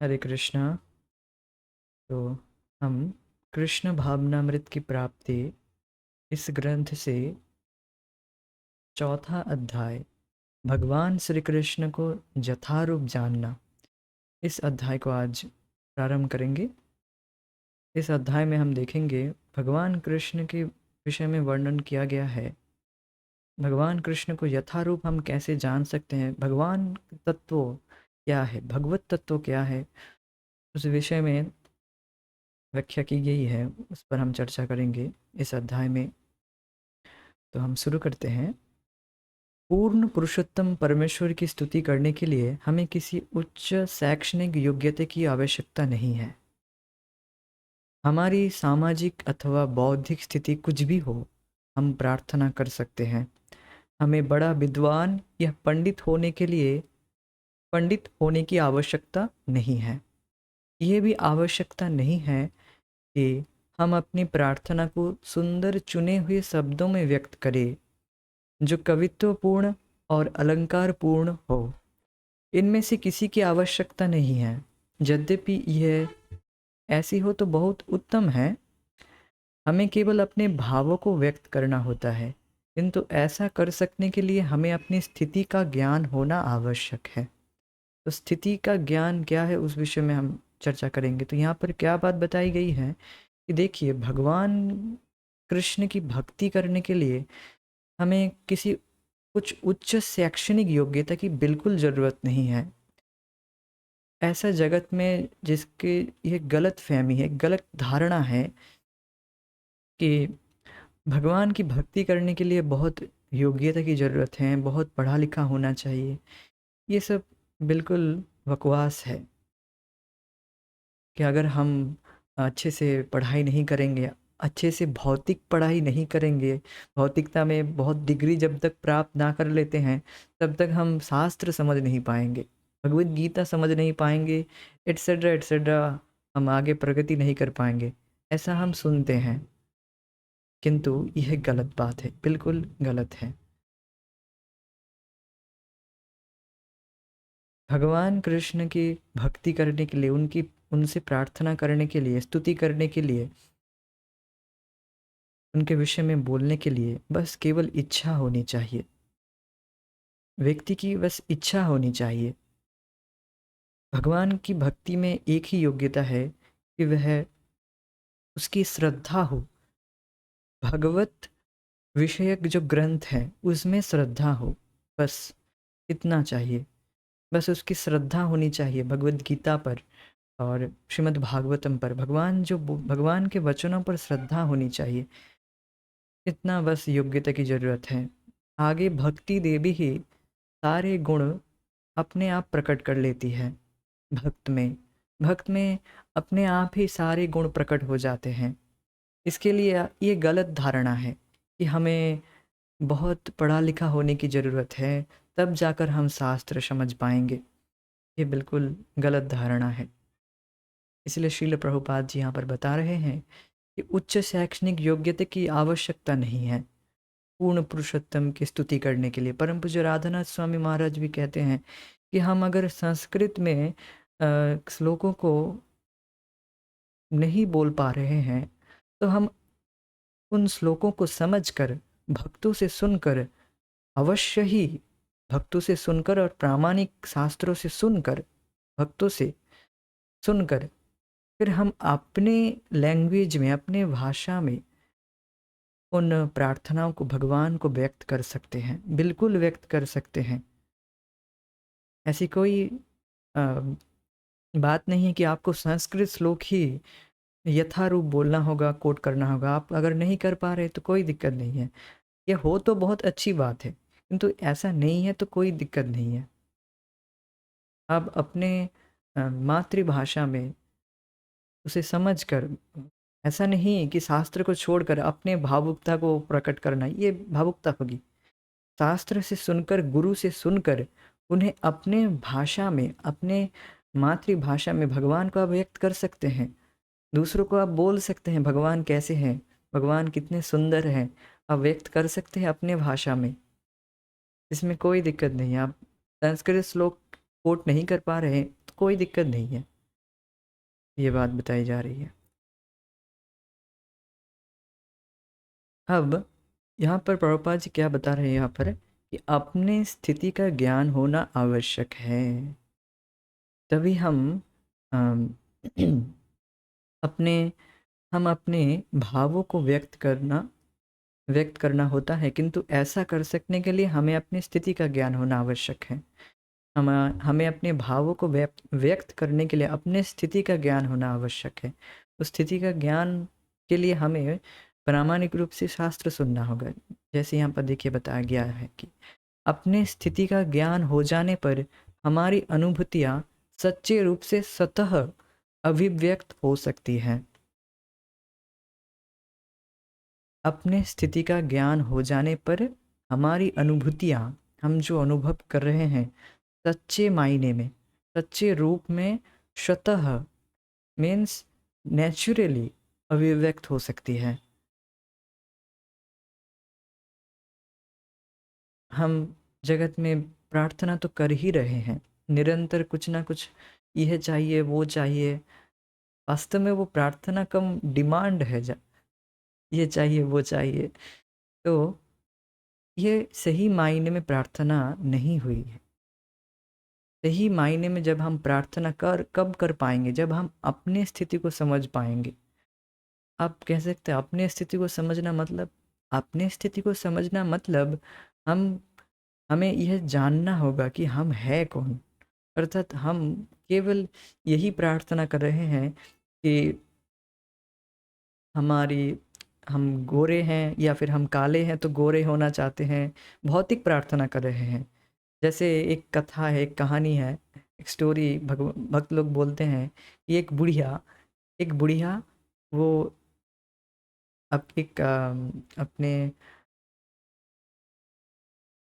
हरे कृष्णा। तो हम कृष्ण भावनामृत की प्राप्ति इस ग्रंथ से चौथा अध्याय भगवान श्री कृष्ण को यथारूप जानना, इस अध्याय को आज प्रारंभ करेंगे। इस अध्याय में हम देखेंगे भगवान कृष्ण के विषय में वर्णन किया गया है। भगवान कृष्ण को यथारूप हम कैसे जान सकते हैं, भगवान तत्व क्या है, भगवत तत्व क्या है, उस विषय में व्याख्या की गई है। उस पर हम चर्चा करेंगे इस अध्याय में। तो हम शुरू करते हैं। पूर्ण पुरुषोत्तम परमेश्वर की स्तुति करने के लिए हमें किसी उच्च शैक्षणिक योग्यता की आवश्यकता नहीं है। हमारी सामाजिक अथवा बौद्धिक स्थिति कुछ भी हो, हम प्रार्थना कर सकते हैं। हमें बड़ा विद्वान या पंडित होने की आवश्यकता नहीं है। ये भी आवश्यकता नहीं है कि हम अपनी प्रार्थना को सुंदर चुने हुए शब्दों में व्यक्त करें जो कवित्वपूर्ण और अलंकारपूर्ण हो। इनमें से किसी की आवश्यकता नहीं है। यद्यपि यह ऐसी हो तो बहुत उत्तम है। हमें केवल अपने भावों को व्यक्त करना होता है, किंतु ऐसा कर सकने के लिए हमें अपनी स्थिति का ज्ञान होना आवश्यक है। तो स्थिति का ज्ञान क्या है, उस विषय में हम चर्चा करेंगे। तो यहाँ पर क्या बात बताई गई है कि देखिए, भगवान कृष्ण की भक्ति करने के लिए हमें किसी कुछ उच्च शैक्षणिक योग्यता की बिल्कुल ज़रूरत नहीं है। ऐसा जगत में जिसके ये गलत फहमी है, गलत धारणा है कि भगवान की भक्ति करने के लिए बहुत योग्यता की ज़रूरत है, बहुत पढ़ा लिखा होना चाहिए, ये सब बिल्कुल बकवास है। कि अगर हम अच्छे से पढ़ाई नहीं करेंगे, अच्छे से भौतिक पढ़ाई नहीं करेंगे, भौतिकता में बहुत डिग्री जब तक प्राप्त ना कर लेते हैं, तब तक हम शास्त्र समझ नहीं पाएंगे, भगवत गीता समझ नहीं पाएंगे, एट्सेट्रा एट्सेट्रा। हम आगे प्रगति नहीं कर पाएंगे, ऐसा हम सुनते हैं। किंतु यह गलत बात है, बिल्कुल गलत है। भगवान कृष्ण की भक्ति करने के लिए, उनसे प्रार्थना करने के लिए, स्तुति करने के लिए, उनके विषय में बोलने के लिए बस केवल इच्छा होनी चाहिए। व्यक्ति की बस इच्छा होनी चाहिए। भगवान की भक्ति में एक ही योग्यता है कि वह उसकी श्रद्धा हो। भगवत विषयक जो ग्रंथ हैं उसमें श्रद्धा हो, बस इतना चाहिए। बस उसकी श्रद्धा होनी चाहिए भगवत गीता पर और श्रीमद् भागवतम पर। भगवान के वचनों पर श्रद्धा होनी चाहिए। इतना बस योग्यता की ज़रूरत है। आगे भक्ति देवी ही सारे गुण अपने आप प्रकट कर लेती है। भक्त में अपने आप ही सारे गुण प्रकट हो जाते हैं। इसके लिए ये गलत धारणा है कि हमें बहुत पढ़ा लिखा होने की ज़रूरत है, तब जाकर हम शास्त्र समझ पाएंगे। ये बिल्कुल गलत धारणा है। इसलिए श्रील प्रभुपाद जी यहाँ पर बता रहे हैं कि उच्च शैक्षणिक योग्यता की आवश्यकता नहीं है पूर्ण पुरुषोत्तम की स्तुति करने के लिए। परम पूज्य राधानाथ स्वामी महाराज भी कहते हैं कि हम अगर संस्कृत में श्लोकों को नहीं बोल पा रहे हैं, तो हम उन श्लोकों को समझकर, भक्तों से सुनकर, अवश्य ही भक्तों से सुनकर और प्रामाणिक शास्त्रों से सुनकर, भक्तों से सुनकर, फिर हम अपने लैंग्वेज में, अपने भाषा में उन प्रार्थनाओं को, भगवान को व्यक्त कर सकते हैं, बिल्कुल व्यक्त कर सकते हैं। ऐसी कोई अ, बात नहीं है कि आपको संस्कृत श्लोक ही यथारूप बोलना होगा, कोट करना होगा। आप अगर नहीं कर पा रहे तो कोई दिक्कत नहीं है। ये हो तो बहुत अच्छी बात है, किंतु ऐसा नहीं है तो कोई दिक्कत नहीं है। आप अपने मातृभाषा में उसे समझकर, ऐसा नहीं कि शास्त्र को छोड़कर अपने भावुकता को प्रकट करना, ये भावुकता होगी। शास्त्र से सुनकर, गुरु से सुनकर, उन्हें अपने भाषा में, अपने मातृभाषा में भगवान को आप व्यक्त कर सकते हैं। दूसरों को आप बोल सकते हैं भगवान कैसे हैं, भगवान कितने सुंदर हैं, आप व्यक्त कर सकते हैं अपने भाषा में। इसमें कोई दिक्कत नहीं है। आप संस्कृत श्लोक कोट नहीं कर पा रहे हैं तो कोई दिक्कत नहीं है। ये बात बताई जा रही है। अब यहाँ पर प्रभुपाद जी क्या बता रहे हैं यहाँ पर कि अपने स्थिति का ज्ञान होना आवश्यक है, तभी हम अम, अपने हम अपने भावों को व्यक्त करना होता है, किंतु ऐसा कर सकने के लिए हमें अपनी स्थिति का ज्ञान होना आवश्यक है। हम हमें अपने भावों को व्यक्त करने के लिए अपने स्थिति का ज्ञान होना आवश्यक है। उस स्थिति का ज्ञान के लिए हमें प्रामाणिक रूप से शास्त्र सुनना होगा। जैसे यहाँ पर देखिए बताया गया है कि अपने स्थिति का ज्ञान हो जाने पर हमारी अनुभूतियाँ सच्चे रूप से स्वतः अभिव्यक्त हो सकती हैं। अपने स्थिति का ज्ञान हो जाने पर हमारी अनुभूतियाँ, हम जो अनुभव कर रहे हैं, सच्चे मायने में, सच्चे रूप में, स्वतः मीन्स नेचुरली अभिव्यक्त हो सकती है। हम जगत में प्रार्थना तो कर ही रहे हैं, निरंतर कुछ ना कुछ, यह चाहिए वो चाहिए। वास्तव में वो प्रार्थना कम डिमांड है, ये चाहिए वो चाहिए। तो ये सही मायने में प्रार्थना नहीं हुई है। सही मायने में जब हम प्रार्थना कब कर पाएंगे, जब हम अपनी स्थिति को समझ पाएंगे। आप कह सकते हैं अपनी स्थिति को समझना मतलब, अपनी स्थिति को समझना मतलब हम हमें यह जानना होगा कि हम है कौन। अर्थात हम केवल यही प्रार्थना कर रहे हैं कि हमारी हम गोरे हैं या फिर हम काले हैं तो गोरे होना चाहते हैं, भौतिक प्रार्थना कर रहे हैं। जैसे एक कथा है, एक कहानी है, एक स्टोरी भक्त लोग बोलते हैं कि एक बुढ़िया वो अपने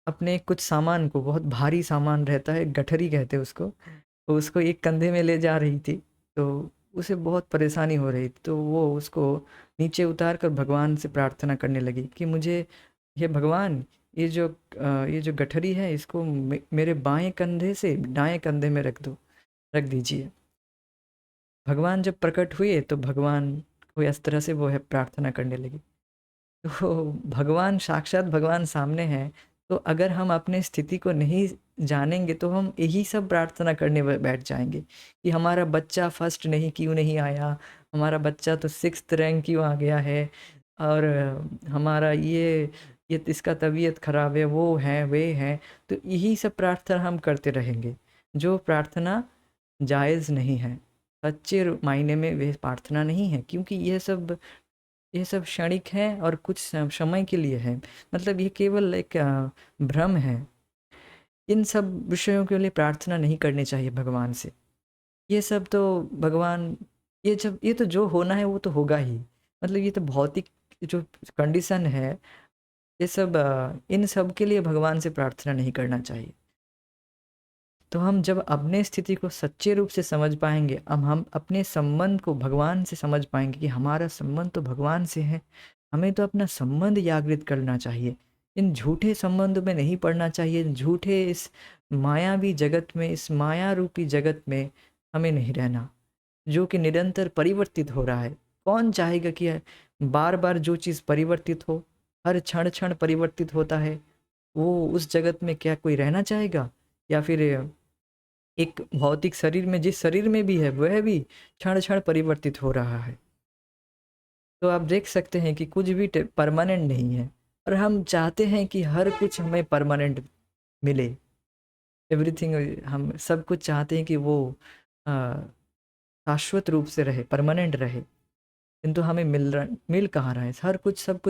अपने कुछ सामान को, बहुत भारी सामान रहता है, गठरी कहते हैं उसको, तो उसको एक कंधे में ले जा रही थी। तो उसे बहुत परेशानी हो रही थी, तो वो उसको नीचे उतार कर भगवान से प्रार्थना करने लगी कि मुझे, ये भगवान, ये जो गठरी है इसको मेरे बाएं कंधे से दाएं कंधे में रख दीजिए। भगवान जब प्रकट हुए तो भगवान को इस तरह से वो है प्रार्थना करने लगी। तो भगवान, साक्षात भगवान सामने हैं। तो अगर हम अपने स्थिति को नहीं जानेंगे तो हम यही सब प्रार्थना करने बैठ जाएंगे कि हमारा बच्चा फर्स्ट नहीं क्यों नहीं आया, हमारा बच्चा तो 6th रैंक क्यों आ गया है, और हमारा ये इसका तबीयत खराब है, वो है वे हैं। तो यही सब प्रार्थना हम करते रहेंगे, जो प्रार्थना जायज़ नहीं है। सच्चे मायने में वे प्रार्थना नहीं है, क्योंकि ये सब क्षणिक है और कुछ समय के लिए है। मतलब ये केवल एक भ्रम है। इन सब विषयों के लिए प्रार्थना नहीं करनी चाहिए भगवान से। ये सब तो भगवान, ये तो जो होना है वो तो होगा ही। मतलब ये तो भौतिक जो कंडीशन है, ये सब इन सब के लिए भगवान से प्रार्थना नहीं करना चाहिए। तो हम जब अपने स्थिति को सच्चे रूप से समझ पाएंगे, अब हम अपने संबंध को भगवान से समझ पाएंगे कि हमारा संबंध तो भगवान से है। हमें तो अपना संबंध जागृत करना चाहिए, इन झूठे संबंध में नहीं पड़ना चाहिए। झूठे इस मायावी जगत में, इस माया रूपी जगत में हमें नहीं रहना, जो कि निरंतर परिवर्तित हो रहा है। कौन चाहेगा कि बार बार जो चीज़ परिवर्तित हो, हर क्षण क्षण परिवर्तित होता है, वो उस जगत में क्या कोई रहना चाहेगा? या फिर एक भौतिक शरीर में, जिस शरीर में भी है वह भी क्षण क्षण परिवर्तित हो रहा है। तो आप देख सकते हैं कि कुछ भी परमानेंट नहीं है, और हम चाहते हैं कि हर कुछ हमें परमानेंट मिले। एवरीथिंग, हम सब कुछ चाहते हैं कि वो शाश्वत रूप से रहे, परमानेंट रहे, किंतु हमें मिल कहाँ रहा है? हर कुछ, सब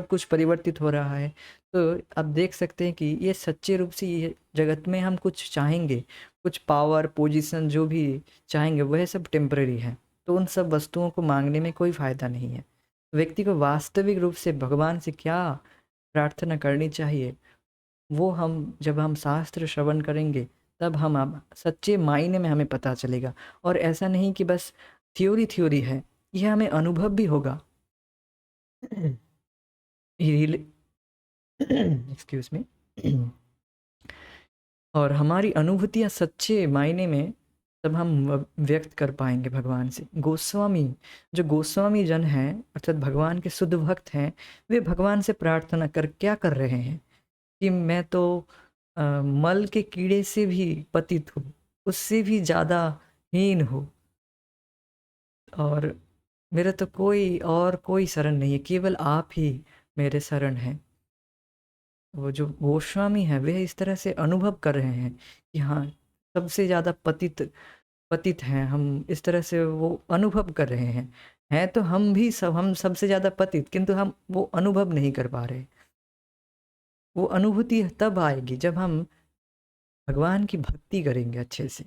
कुछ परिवर्तित हो रहा है। तो आप देख सकते हैं कि ये सच्चे रूप से ये जगत में हम कुछ चाहेंगे, कुछ पावर पोजीशन जो भी चाहेंगे वह सब टेम्पररी है। तो उन सब वस्तुओं को मांगने में कोई फ़ायदा नहीं है। व्यक्ति को वास्तविक रूप से भगवान से क्या प्रार्थना करनी चाहिए, वो हम जब हम शास्त्र श्रवण करेंगे तब हम अब सच्चे मायने में हमें पता चलेगा। और ऐसा नहीं कि बस थ्योरी थ्योरी है, यह हमें अनुभव भी होगा। Excuse me. और हमारी अनुभूतियाँ सच्चे मायने में तब हम व्यक्त कर पाएंगे भगवान से। गोस्वामी, जो गोस्वामी जन हैं अर्थात भगवान के शुद्ध भक्त हैं, वे भगवान से प्रार्थना कर क्या कर रहे हैं कि मैं तो मल के कीड़े से भी पतित हूँ, उससे भी ज़्यादा हीन हूँ, और मेरा तो कोई और कोई शरण नहीं है, केवल आप ही मेरे शरण हैं। वो जो गोस्वामी हैं वे इस तरह से अनुभव कर रहे हैं कि हाँ, सबसे ज़्यादा पतित पतित हैं हम, इस तरह से वो अनुभव कर रहे हैं तो हम भी सब, हम सबसे ज़्यादा पतित, किंतु हम वो अनुभव नहीं कर पा रहे। वो अनुभूति तब आएगी जब हम भगवान की भक्ति करेंगे अच्छे से,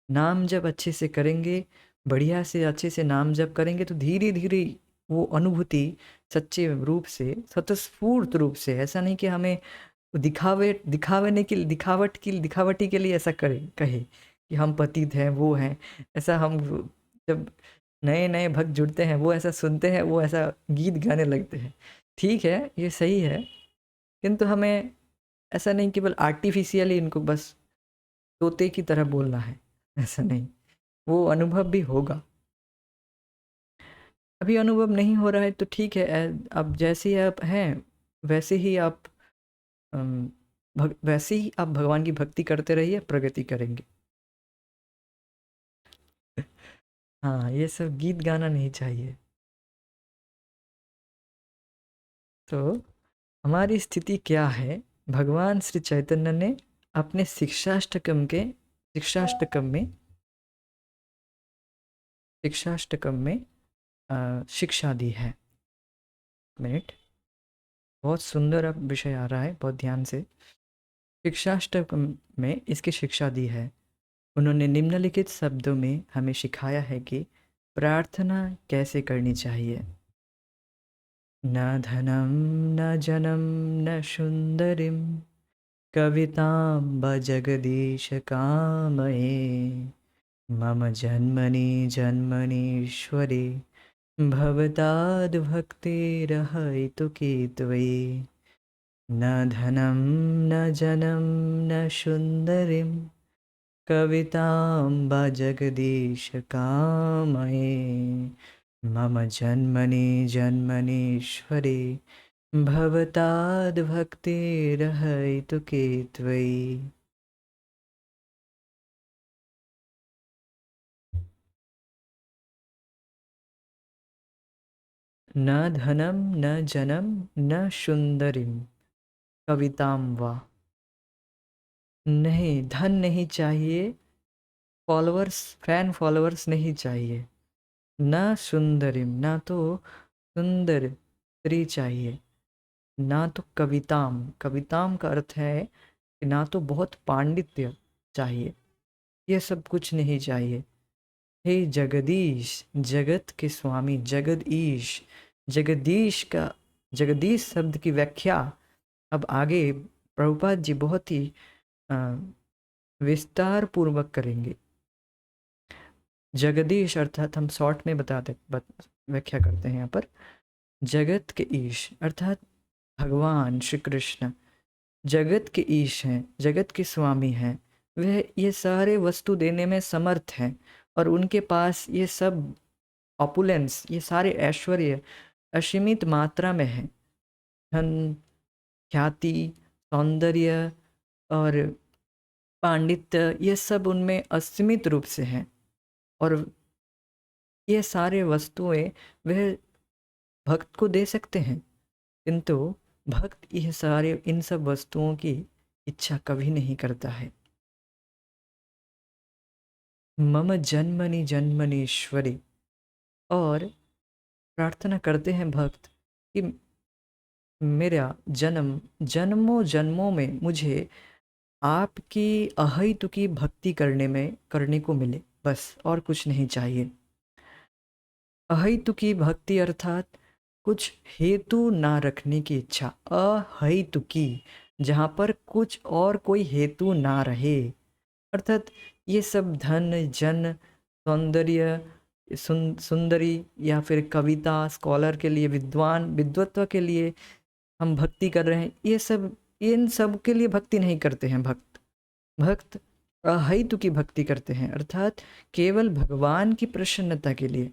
नाम जप अच्छे से करेंगे, बढ़िया से अच्छे से नाम जप करेंगे, तो धीरे धीरे वो अनुभूति सच्चे रूप से, स्वतःस्फूर्त रूप से, ऐसा नहीं कि हमें दिखावे की दिखावटी के लिए ऐसा कहे कि हम पतित हैं, वो हैं, ऐसा हम जब नए नए भक्त जुड़ते हैं वो ऐसा सुनते हैं, वो ऐसा गीत गाने लगते हैं। ठीक है, ये सही है, किंतु हमें ऐसा नहीं केवल आर्टिफिशियली इनको बस तोते की तरह बोलना है, ऐसा नहीं, वो अनुभव भी होगा। अभी अनुभव नहीं हो रहा है तो ठीक है, अब जैसे ही आप हैं वैसे ही आप वैसे ही आप भगवान की भक्ति करते रहिए, प्रगति करेंगे। हाँ, ये सब गीत गाना नहीं चाहिए। तो हमारी स्थिति क्या है, भगवान श्री चैतन्य ने अपने शिक्षाष्टकम में शिक्षा दी है। मिनट, बहुत सुंदर अब विषय आ रहा है, बहुत ध्यान से। शिक्षाष्टकम में इसकी शिक्षा दी है। उन्होंने निम्नलिखित शब्दों में हमें सिखाया है कि प्रार्थना कैसे करनी चाहिए। न धनम न जनम न सुंदरिम कवितां जगदीश कामये मम जन्मनि जन्मनीश्वरे भवताद्भक्तिरहैतुकी त्वयि। न धनं न जनं न सुन्दरीं कवितां वा जगदीश कामये मम जन्मनि जन्मनीश्वरे भवताद्भक्तिरहैतुकी त्वयि। न धनम न जनम न सुंदरीम कवितां वा। नहीं, धन नहीं चाहिए, फॉलोअर्स, फैन फॉलोअर्स नहीं चाहिए, न सुंदरीम, ना तो सुंदर स्त्री चाहिए, ना तो कविताम, कविताम का अर्थ है कि ना तो बहुत पांडित्य चाहिए, ये सब कुछ नहीं चाहिए। हे जगदीश, जगत के स्वामी, जगदीश, जगदीश का, जगदीश शब्द की व्याख्या अब आगे प्रभुपाद जी बहुत ही विस्तार पूर्वक करेंगे। जगदीश अर्थात हम शॉर्ट में व्याख्या करते हैं यहाँ पर। जगत के ईश अर्थात भगवान श्री कृष्ण जगत के ईश हैं, जगत के स्वामी हैं, वह ये सारे वस्तु देने में समर्थ हैं, और उनके पास ये सब ऑपुलेंस, ये सारे ऐश्वर्य असीमित मात्रा में हैं। धन, ख्याति, सौंदर्य और पांडित्य, ये सब उनमें असीमित रूप से हैं, और ये सारे वस्तुएं वह भक्त को दे सकते हैं, किंतु भक्त यह सारे इन सब वस्तुओं की इच्छा कभी नहीं करता है। मम जन्मनि जन्मनीश्वरी, और प्रार्थना करते हैं भक्त कि मेरा जन्म जन्मों जन्मों में मुझे आपकी अहैतुकी भक्ति करने को मिले, बस और कुछ नहीं चाहिए। अहैतुकी भक्ति अर्थात कुछ हेतु ना रखने की इच्छा, अहैतुकी, जहाँ पर कुछ और कोई हेतु ना रहे, अर्थात ये सब धन, जन, सौंदर्य, सुंदरी, या फिर कविता, स्कॉलर के लिए, विद्वान, विद्वत्व के लिए हम भक्ति कर रहे हैं, ये सब, इन सब के लिए भक्ति नहीं करते हैं भक्त। भक्त अहेतु की भक्ति करते हैं, अर्थात केवल भगवान की प्रसन्नता के लिए,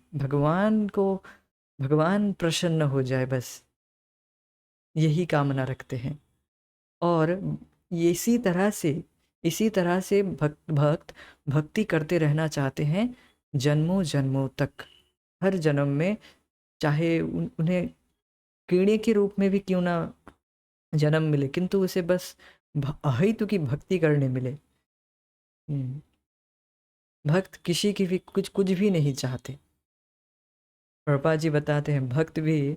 भगवान प्रसन्न हो जाए बस, यही कामना रखते हैं। और इसी तरह से भक्त भक्ति करते रहना चाहते हैं जन्मों जन्मों तक। हर जन्म में, चाहे उन्हें कीड़े के रूप में भी क्यों ना जन्म मिले, किंतु उसे बस अहेतु की भक्ति करने मिले। भक्त किसी की भी कुछ भी नहीं चाहते। प्रभुपाद जी बताते हैं भक्त भी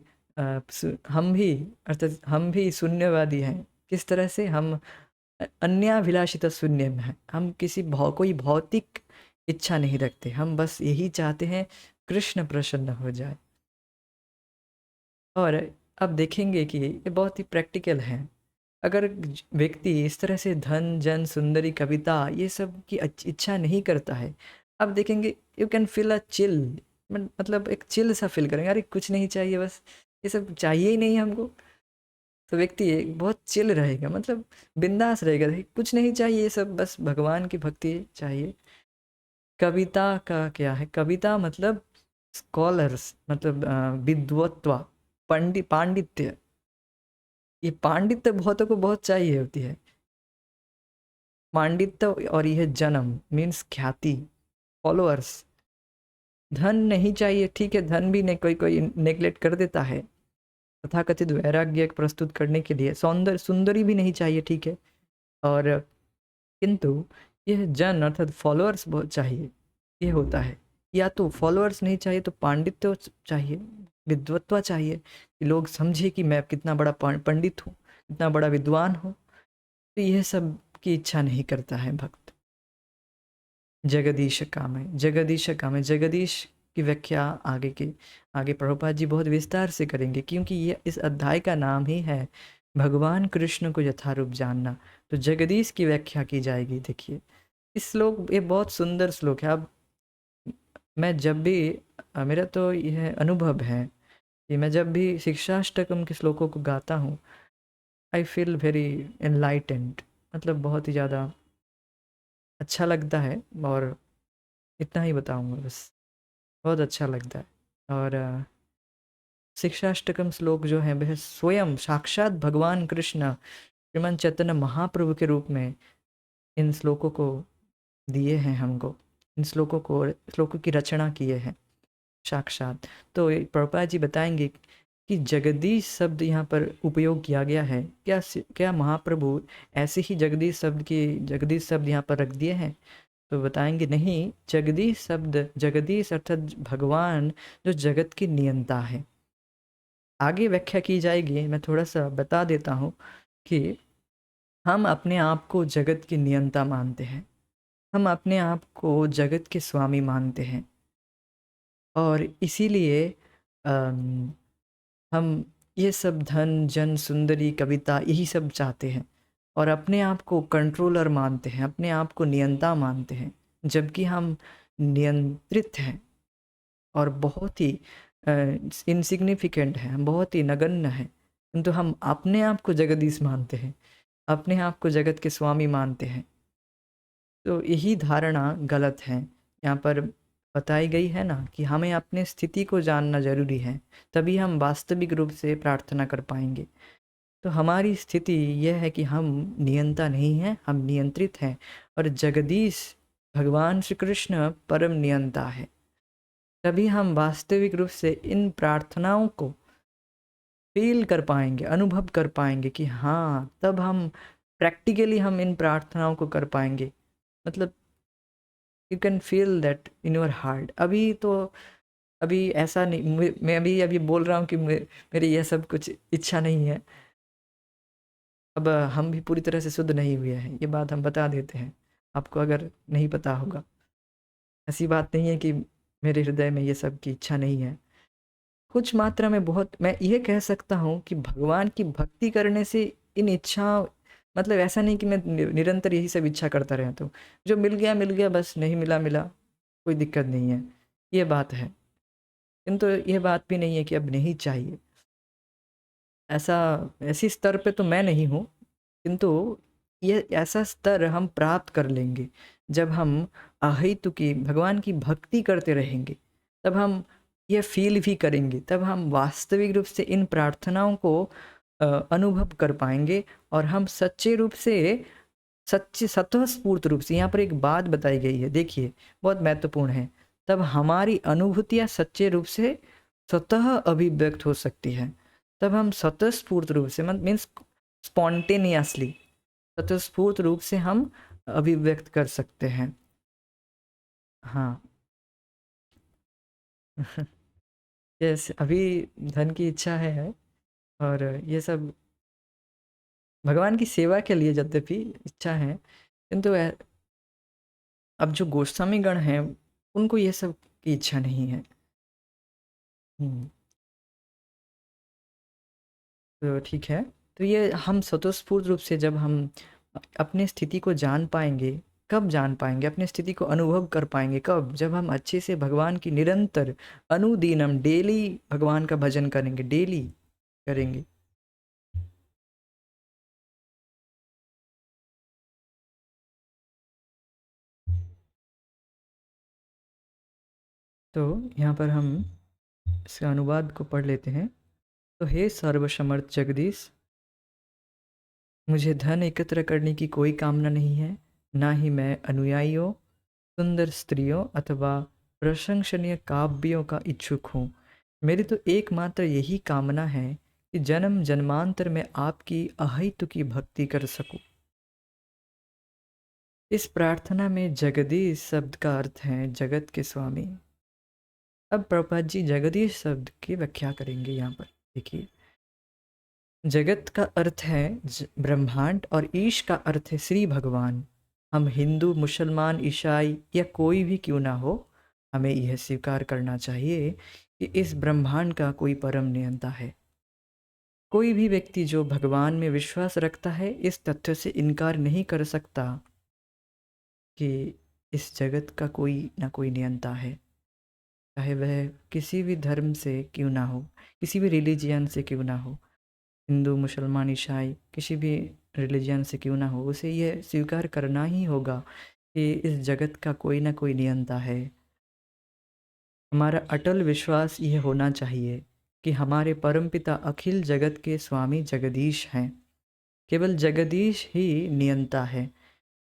हम भी, अर्थात हम भी शून्यवादी हैं। किस तरह से? हम अन्याभिलाषित शून्य में हैं। हम कोई भौतिक इच्छा नहीं रखते, हम बस यही चाहते हैं कृष्ण प्रसन्न हो जाए। और अब देखेंगे कि ये बहुत ही प्रैक्टिकल है। अगर व्यक्ति इस तरह से धन जन सुंदरी कविता ये सब की इच्छा नहीं करता है, अब देखेंगे you can feel a chill, मतलब एक चिल सा फील करेंगे, अरे कुछ नहीं चाहिए, बस ये सब चाहिए ही नहीं हमको। तो व्यक्ति बहुत चिल रहेगा, मतलब बिंदास रहेगा, कुछ नहीं चाहिए ये सब, बस भगवान की भक्ति चाहिए। कविता का क्या है? कविता मतलब स्कॉलर्स, मतलब विद्वत्व, पांडित्य। ये पांडित्य बहुतों को बहुत चाहिए होती है, पांडित्य। और यह जन्म मीन्स ख्याति, फॉलोअर्स। धन नहीं चाहिए, ठीक है, धन भी नहीं, कोई कोई नेग्लेक्ट कर देता है तथाकथित वैराग्य प्रस्तुत करने के लिए। सुंदरी भी नहीं चाहिए, ठीक है, और किंतु यह जन अर्थात फॉलोअर्स बहुत चाहिए। ये होता है, या तो फॉलोअर्स नहीं चाहिए तो पांडित्य चाहिए, विद्वत्ता चाहिए, कि लोग समझे कि मैं कितना बड़ा पंडित हूँ, कितना बड़ा विद्वान हूँ। तो यह सब की इच्छा नहीं करता है भक्त। जगदीश काम है, जगदीश काम है। जगदीश की व्याख्या आगे प्रभुपाद जी बहुत विस्तार से करेंगे, क्योंकि ये इस अध्याय का नाम ही है भगवान कृष्ण को यथारूप जानना। तो जगदीश की व्याख्या की जाएगी। देखिए इस श्लोक, ये बहुत सुंदर श्लोक है। अब मैं जब भी मेरा तो यह अनुभव है कि मैं जब भी शिक्षाष्टकम के श्लोकों को गाता हूँ, आई फील वेरी एनलाइटेंड, मतलब बहुत ही ज़्यादा अच्छा लगता है। और इतना ही बताऊँगा बस, बहुत अच्छा लगता है। और शिक्षाष्टकम श्लोक जो है वह स्वयं साक्षात भगवान कृष्ण श्रीमन चैतन्य महाप्रभु के रूप में इन श्लोकों को दिए हैं हमको, इन श्लोकों की रचना किए हैं साक्षात। तो प्रभुपाद जी बताएंगे कि जगदीश शब्द यहाँ पर उपयोग किया गया है। क्या महाप्रभु ऐसे ही जगदीश शब्द यहाँ पर रख दिए हैं? तो बताएंगे नहीं, जगदीश अर्थात भगवान जो जगत की नियंता है। आगे व्याख्या की जाएगी, मैं थोड़ा सा बता देता हूँ कि हम अपने आप को जगत की नियंता मानते हैं, हम अपने आप को जगत के स्वामी मानते हैं, और इसीलिए हम ये सब धन जन सुंदरी कविता यही सब चाहते हैं, और अपने आप को कंट्रोलर मानते हैं, अपने आप को नियंता मानते हैं, जबकि हम नियंत्रित हैं और बहुत ही इनसिग्निफिकेंट हैं, हम बहुत ही नगण्य हैं। किंतु हम अपने आप को जगदीश मानते हैं, अपने आप को जगत के स्वामी मानते हैं। तो यही धारणा गलत है। यहाँ पर बताई गई है ना कि हमें अपने स्थिति को जानना जरूरी है, तभी हम वास्तविक रूप से प्रार्थना कर पाएंगे। तो हमारी स्थिति यह है कि हम नियंता नहीं हैं, हम नियंत्रित हैं, और जगदीश भगवान श्री कृष्ण परम नियंता है। तभी हम वास्तविक रूप से इन प्रार्थनाओं को फील कर पाएंगे, अनुभव कर पाएंगे कि हाँ, तब हम प्रैक्टिकली हम इन प्रार्थनाओं को कर पाएंगे। मतलब you can feel that in your heart. अभी ऐसा नहीं, मैं अभी बोल रहा हूँ कि मेरी यह सब कुछ इच्छा नहीं है। अब हम भी पूरी तरह से शुद्ध नहीं हुए हैं, ये बात हम बता देते हैं आपको, अगर नहीं पता होगा। ऐसी बात नहीं है कि मेरे हृदय में ये सब की इच्छा नहीं है। कुछ मात्रा में, बहुत, मैं ये कह सकता हूँ कि भगवान की भक्ति करने से इन इच्छा, मतलब ऐसा नहीं कि मैं निरंतर यही सब इच्छा करता रहता हूँ, जो मिल गया बस, नहीं मिला मिला, कोई दिक्कत नहीं है, ये बात है। किंतु यह बात भी नहीं है कि अब नहीं चाहिए, ऐसी स्तर पे तो मैं नहीं हूँ। किंतु ये ऐसा स्तर हम प्राप्त कर लेंगे जब हम अहेतुकी भगवान की भक्ति करते रहेंगे। तब हम ये फ़ील भी करेंगे, तब हम वास्तविक रूप से इन प्रार्थनाओं को अनुभव कर पाएँगे और हम सच्चे रूप से सच्चे स्वतःस्फूर्त रूप से, यहाँ पर एक बात बताई गई है, देखिए बहुत महत्वपूर्ण है। तब हमारी अनुभूतियाँ सच्चे रूप से स्वतः अभिव्यक्त हो सकती है। तब हम स्वतःस्फूर्त रूप से मीन्स स्पॉन्टेनियसली स्वतःस्फूर्त रूप से हम अभिव्यक्त कर सकते हैं। हाँ। यस, अभी धन की इच्छा है और ये सब भगवान की सेवा के लिए यद्यपि इच्छा है, किंतु अब जो गोस्वामी गण हैं उनको ये सब की इच्छा नहीं है। हम्म, तो ठीक है। तो ये हम स्वतःस्फूर्त रूप से जब हम अपने स्थिति को जान पाएंगे, कब जान पाएंगे अपने स्थिति को अनुभव कर पाएंगे, कब? जब हम अच्छे से भगवान की निरंतर अनुदिनम डेली भगवान का भजन करेंगे, डेली करेंगे। तो यहाँ पर हम इसका अनुवाद को पढ़ लेते हैं। तो हे सर्वसमर्थ जगदीश, मुझे धन एकत्र करने की कोई कामना नहीं है, ना ही मैं अनुयायियों, सुंदर स्त्रियों अथवा प्रशंसनीय काव्यों का इच्छुक हूँ। मेरी तो एकमात्र यही कामना है कि जन्म जन्मांतर में आपकी अहेतुकी भक्ति कर सकूं। इस प्रार्थना में जगदीश शब्द का अर्थ है जगत के स्वामी। अब प्रभुपाद जी जगदीश शब्द की व्याख्या करेंगे यहाँ पर। देखिए, जगत का अर्थ है ब्रह्मांड और ईश का अर्थ है श्री भगवान। हम हिंदू, मुसलमान, ईसाई या कोई भी क्यों ना हो, हमें यह स्वीकार करना चाहिए कि इस ब्रह्मांड का कोई परम नियंता है। कोई भी व्यक्ति जो भगवान में विश्वास रखता है इस तथ्य से इनकार नहीं कर सकता कि इस जगत का कोई ना कोई नियंता है, चाहे वह किसी भी धर्म से क्यों ना हो, किसी भी रिलीजियन से क्यों ना हो, हिंदू, मुसलमान, ईसाई, किसी भी रिलीजन से क्यों ना हो, उसे यह स्वीकार करना ही होगा कि इस जगत का कोई ना कोई नियंता है। हमारा अटल विश्वास यह होना चाहिए कि हमारे परमपिता अखिल जगत के स्वामी जगदीश हैं। केवल जगदीश ही नियंता है,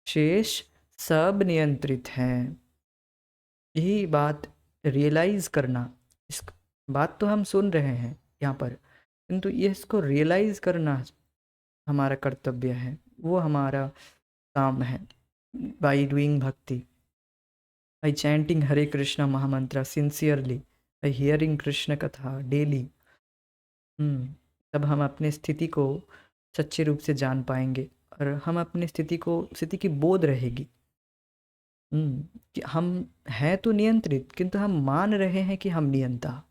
शेष सब नियंत्रित हैं। यही बात रियलाइज़ करना, इस बात तो हम सुन रहे हैं यहाँ पर, किंतु ये इसको रियलाइज़ करना हमारा कर्तव्य है, वो हमारा काम है। बाई डूइंग भक्ति, बाई चैंटिंग हरे कृष्णा महामंत्र सिंसियरली, बाई हियरिंग कृष्ण कथा डेली, तब हम अपने स्थिति को सच्चे रूप से जान पाएंगे और हम अपनी स्थिति की बोध रहेगी। कि हम हैं तो नियंत्रित, किंतु हम मान रहे हैं कि हम नियंता,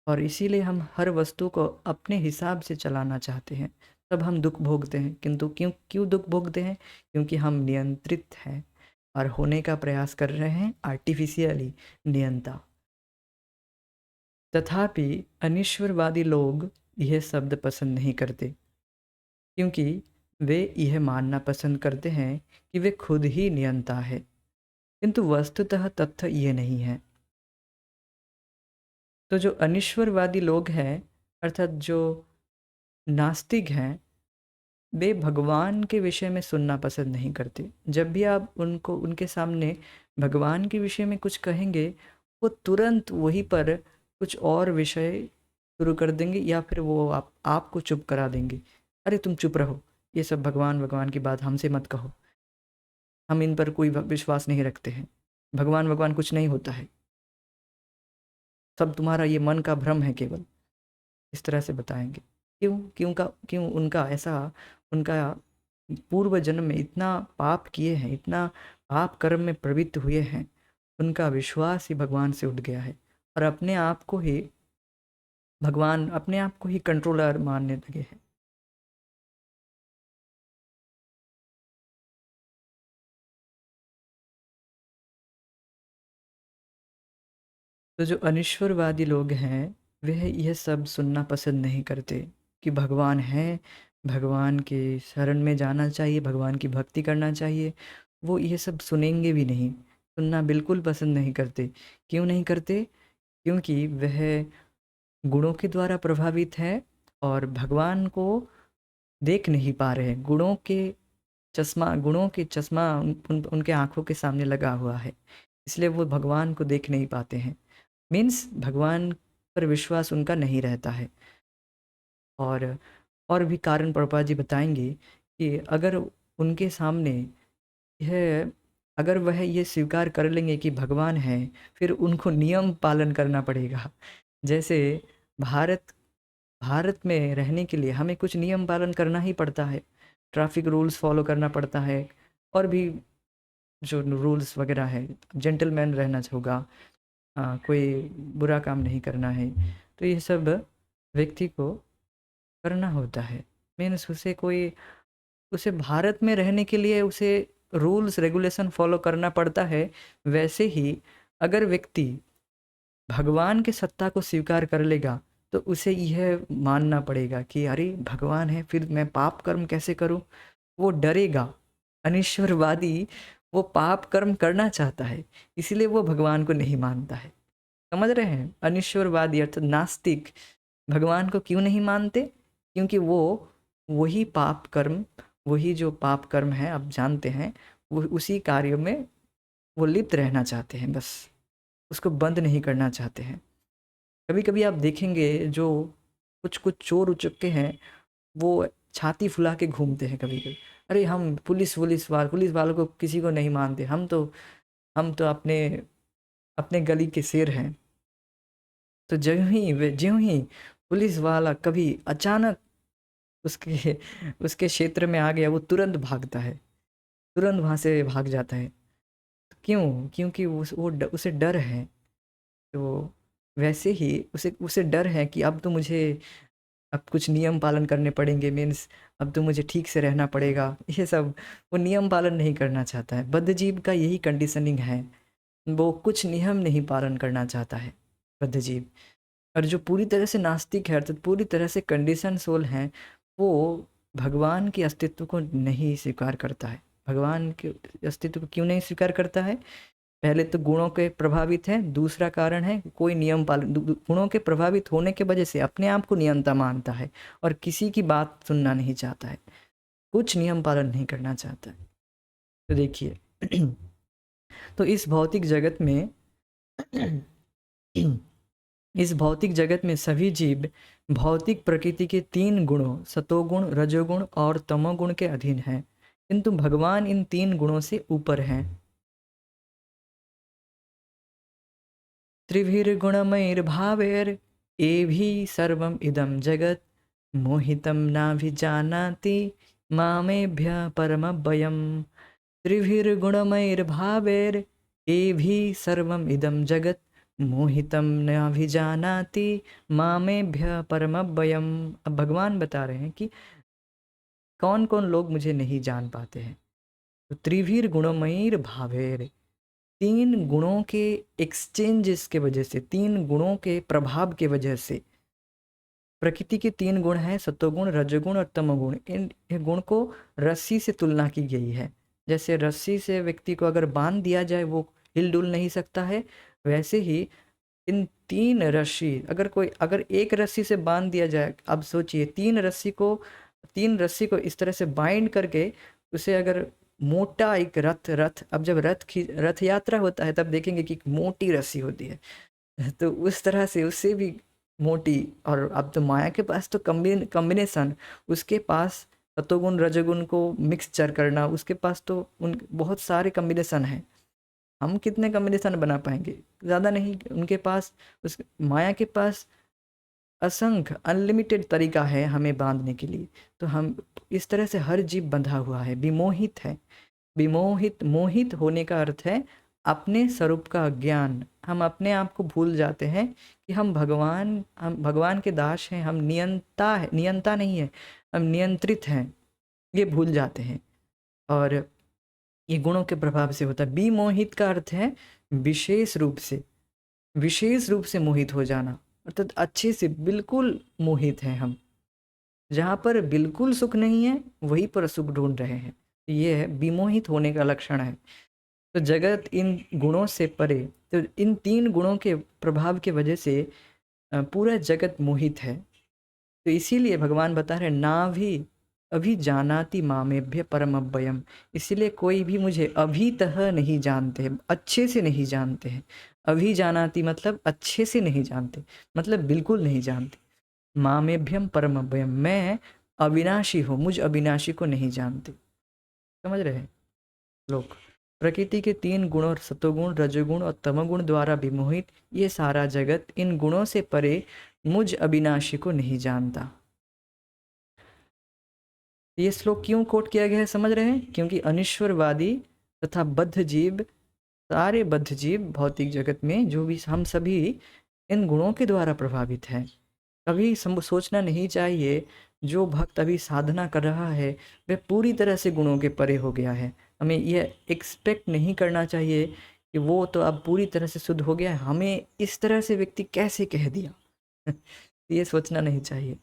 और इसीलिए हम हर वस्तु को अपने हिसाब से चलाना चाहते हैं। तब हम दुख भोगते हैं, किंतु क्यों क्यों दुख भोगते हैं? क्योंकि हम नियंत्रित हैं और होने का प्रयास कर रहे हैं आर्टिफिशियली नियंता। तथापि अनिश्वरवादी लोग यह शब्द पसंद नहीं करते, क्योंकि वे यह मानना पसंद करते हैं कि वे खुद ही नियंता है, किंतु वस्तुतः तथ्य ये नहीं है। तो जो अनिश्वरवादी लोग हैं, अर्थात जो नास्तिक हैं, वे भगवान के विषय में सुनना पसंद नहीं करते। जब भी आप उनको उनके सामने भगवान के विषय में कुछ कहेंगे, वो तुरंत वहीं पर कुछ और विषय शुरू कर देंगे, या फिर वो आपको चुप करा देंगे। अरे तुम चुप रहो, ये सब भगवान भगवान की बात हमसे मत कहो, हम इन पर कोई विश्वास नहीं रखते हैं, भगवान भगवान कुछ नहीं होता है, सब तुम्हारा ये मन का भ्रम है केवल। इस तरह से बताएंगे। क्यों उनका ऐसा, उनका पूर्व जन्म में इतना पाप किए हैं, इतना पाप कर्म में प्रवृत्त हुए हैं, उनका विश्वास ही भगवान से उठ गया है और अपने आप को ही भगवान, अपने आप को ही कंट्रोलर मानने लगे हैं। तो जो अनिश्वरवादी लोग हैं, वह यह सब सुनना पसंद नहीं करते कि भगवान है, भगवान के शरण में जाना चाहिए, भगवान की भक्ति करना चाहिए, वो ये सब सुनेंगे भी नहीं, सुनना बिल्कुल पसंद नहीं करते। क्यों नहीं करते? क्योंकि वह गुणों के द्वारा प्रभावित है और भगवान को देख नहीं पा रहे हैं। गुणों के चश्मा उनके आँखों के सामने लगा हुआ है, इसलिए वो भगवान को देख नहीं पाते हैं। मीन्स भगवान पर विश्वास उनका नहीं रहता है। और भी कारण प्रभुपाद जी बताएँगे कि अगर उनके सामने यह अगर वह ये स्वीकार कर लेंगे कि भगवान हैं, फिर उनको नियम पालन करना पड़ेगा। जैसे भारत भारत में रहने के लिए हमें कुछ नियम पालन करना ही पड़ता है। ट्रैफ़िक रूल्स फ़ॉलो करना पड़ता है और भी जो रूल्स वग़ैरह है, जेंटलमैन रहना होगा, कोई बुरा काम नहीं करना है। तो ये सब व्यक्ति को करना होता है। मीन्स उसे भारत में रहने के लिए उसे रूल्स रेगुलेशन फ़ॉलो करना पड़ता है। वैसे ही अगर व्यक्ति भगवान की सत्ता को स्वीकार कर लेगा, तो उसे यह मानना पड़ेगा कि अरे! भगवान है, फिर मैं पाप कर्म कैसे करूँ? वो डरेगा। अनिश्वरवादी वो पाप कर्म करना चाहता है, इसलिए वो भगवान को नहीं मानता है। समझ रहे हैं? अनिश्वरवादी अर्थात नास्तिक भगवान को क्यों नहीं मानते? क्योंकि वो वही पाप कर्म वही जो पाप कर्म है, आप जानते हैं, वो उसी कार्य में वो लिप्त रहना चाहते हैं बस। उसको बंद नहीं करना चाहते हैं। कभी-कभी आप देखेंगे जो कुछ-कुछ चोर उचक्के हैं, वो छाती फुला के घूमते हैं कभी-कभी। अरे हम पुलिस वालों को किसी को नहीं मानते, हम तो अपने अपने गली के शेर हैं। तो ज्यों ही पुलिस वाला कभी अचानक उसके उसके क्षेत्र में आ गया, वो तुरंत भागता है, तुरंत वहाँ से भाग जाता है। क्यों? क्योंकि उसे डर है। तो वैसे ही उसे उसे डर है कि अब कुछ नियम पालन करने पड़ेंगे, मीन्स अब तो मुझे ठीक से रहना पड़ेगा। ये सब वो नियम पालन नहीं करना चाहता है। बद्धजीव का यही कंडीशनिंग है। वो कुछ नियम नहीं पालन करना चाहता है, बद्धजीव। और जो पूरी तरह से नास्तिक है, अर्थात पूरी तरह से कंडीशन सोल हैं, वो भगवान के अस्तित्व को नहीं स्वीकार करता है। भगवान के अस्तित्व को क्यों नहीं स्वीकार करता है? पहले तो गुणों के प्रभावित हैं, दूसरा कारण है कोई नियम पालन गुणों के प्रभावित होने के वजह से अपने आप को नियंता मानता है और किसी की बात सुनना नहीं चाहता है, कुछ नियम पालन नहीं करना चाहता है। तो देखिए तो इस भौतिक जगत में सभी जीव भौतिक प्रकृति के 3 गुणों सतोगुण, रजोगुण और तमोगुण के अधीन हैं, किंतु भगवान इन 3 गुणों से ऊपर हैं। त्रिभिर्गुणमैर्भावैर्एभिः सर्वम् इदं जगत् मोहितं नाभिजानाति मामेभ्यः परमव्ययम्। त्रिभिर्गुणमैर्भावैर्एभिः सर्वम् इदं जगत् मोहितं नाभिजानाति मामेभ्यः परमव्ययम्। अब भगवान बता रहे हैं कि कौन कौन लोग मुझे नहीं जान पाते हैं। तो त्रिभिर्गुणमैर्भावैर् 3 गुणों के एक्सचेंजेस के वजह से, 3 गुणों के प्रभाव के वजह से, प्रकृति के 3 गुण हैं सत्वगुण, रजोगुण और तमोगुण। इन गुण को रस्सी से तुलना की गई है। जैसे रस्सी से व्यक्ति को अगर बांध दिया जाए वो हिल-डुल नहीं सकता है, वैसे ही इन 3 रस्सी अगर एक रस्सी से बांध दिया जाए, अब सोचिए 3 रस्सी को इस तरह से बाइंड करके उसे अगर मोटा एक रथ अब जब रथ यात्रा होता है तब देखेंगे कि मोटी रस्सी होती है। तो उस तरह से उससे भी मोटी। और अब तो माया के पास तो कॉम्बिनेशन, उसके पास सतोगुण रजोगुण को मिक्सचर करना, उसके पास तो उन बहुत सारे कॉम्बिनेशन हैं। हम कितने कॉम्बिनेशन बना पाएंगे? ज़्यादा नहीं। उनके पास उस माया के पास असंख्य अनलिमिटेड तरीका है हमें बांधने के लिए। तो हम इस तरह से हर जीव बंधा हुआ है, विमोहित है। मोहित होने का अर्थ है अपने स्वरूप का ज्ञान। हम अपने आप को भूल जाते हैं कि हम भगवान के दास हैं, हम नियंता नहीं है, हम नियंत्रित हैं, ये भूल जाते हैं। और ये गुणों के प्रभाव से होता है। विमोहित का अर्थ है विशेष रूप से मोहित हो जाना, अर्थात अच्छे से बिल्कुल मोहित हैं हम। जहाँ पर बिल्कुल सुख नहीं है वहीं पर सुख ढूंढ रहे हैं। ये है विमोहित होने का लक्षण है। तो जगत इन गुणों से परे, तो इन 3 गुणों के प्रभाव की वजह से पूरा जगत मोहित है। तो इसीलिए भगवान बता रहे ना भी अभी जानाति मामेभ्य परम अव्ययम। इसीलिए कोई भी मुझे अभी तक नहीं जानते, अच्छे से नहीं जानते हैं। अभी जानाति मतलब अच्छे से नहीं जानते, मतलब बिल्कुल नहीं जानते। मामेभ्यम परम अव्ययम, मैं अविनाशी हूँ, मुझ अविनाशी को नहीं जानते। समझ रहे हैं लोग? प्रकृति के 3 गुण और सतोगुण, रजोगुण और तमोगुण द्वारा विमोहित ये सारा जगत इन गुणों से परे मुझ अविनाशी को नहीं जानता। ये श्लोक क्यों कोट किया गया है समझ रहे हैं? क्योंकि अनिश्वरवादी तथा बद्ध जीव, सारे बद्ध जीव भौतिक जगत में जो भी हम सभी इन गुणों के द्वारा प्रभावित हैं। कभी सोचना नहीं चाहिए जो भक्त अभी साधना कर रहा है वह पूरी तरह से गुणों के परे हो गया है। हमें यह एक्सपेक्ट नहीं करना चाहिए कि वो तो अब पूरी तरह से शुद्ध हो गया है, हमें इस तरह से व्यक्ति कैसे कह दिया। ये सोचना नहीं चाहिए।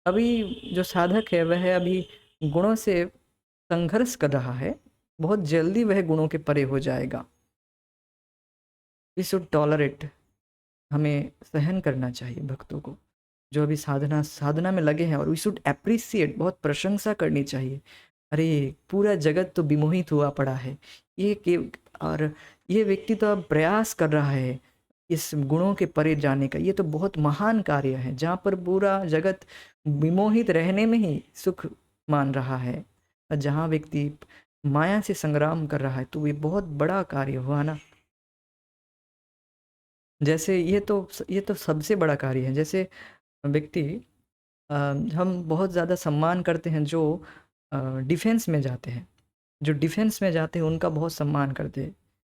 अभी जो साधक है वह अभी गुणों से संघर्ष कर रहा है, बहुत जल्दी वह गुणों के परे हो जाएगा। वी शुड टॉलरेट, हमें सहन करना चाहिए भक्तों को जो अभी साधना में लगे हैं, और वी शुड एप्रिसिएट, बहुत प्रशंसा करनी चाहिए। अरे पूरा जगत तो विमोहित हुआ पड़ा है, ये के और ये व्यक्ति तो अब प्रयास कर रहा है इस गुणों के परे जाने का। ये तो बहुत महान कार्य है, जहाँ पर पूरा जगत विमोहित रहने में ही सुख मान रहा है, और जहाँ व्यक्ति माया से संग्राम कर रहा है, तो ये बहुत बड़ा कार्य हुआ ना। जैसे ये तो सबसे बड़ा कार्य है। जैसे व्यक्ति हम बहुत ज़्यादा सम्मान करते हैं जो डिफेंस में जाते हैं, जो डिफेंस में जाते हैं उनका बहुत सम्मान करते हैं,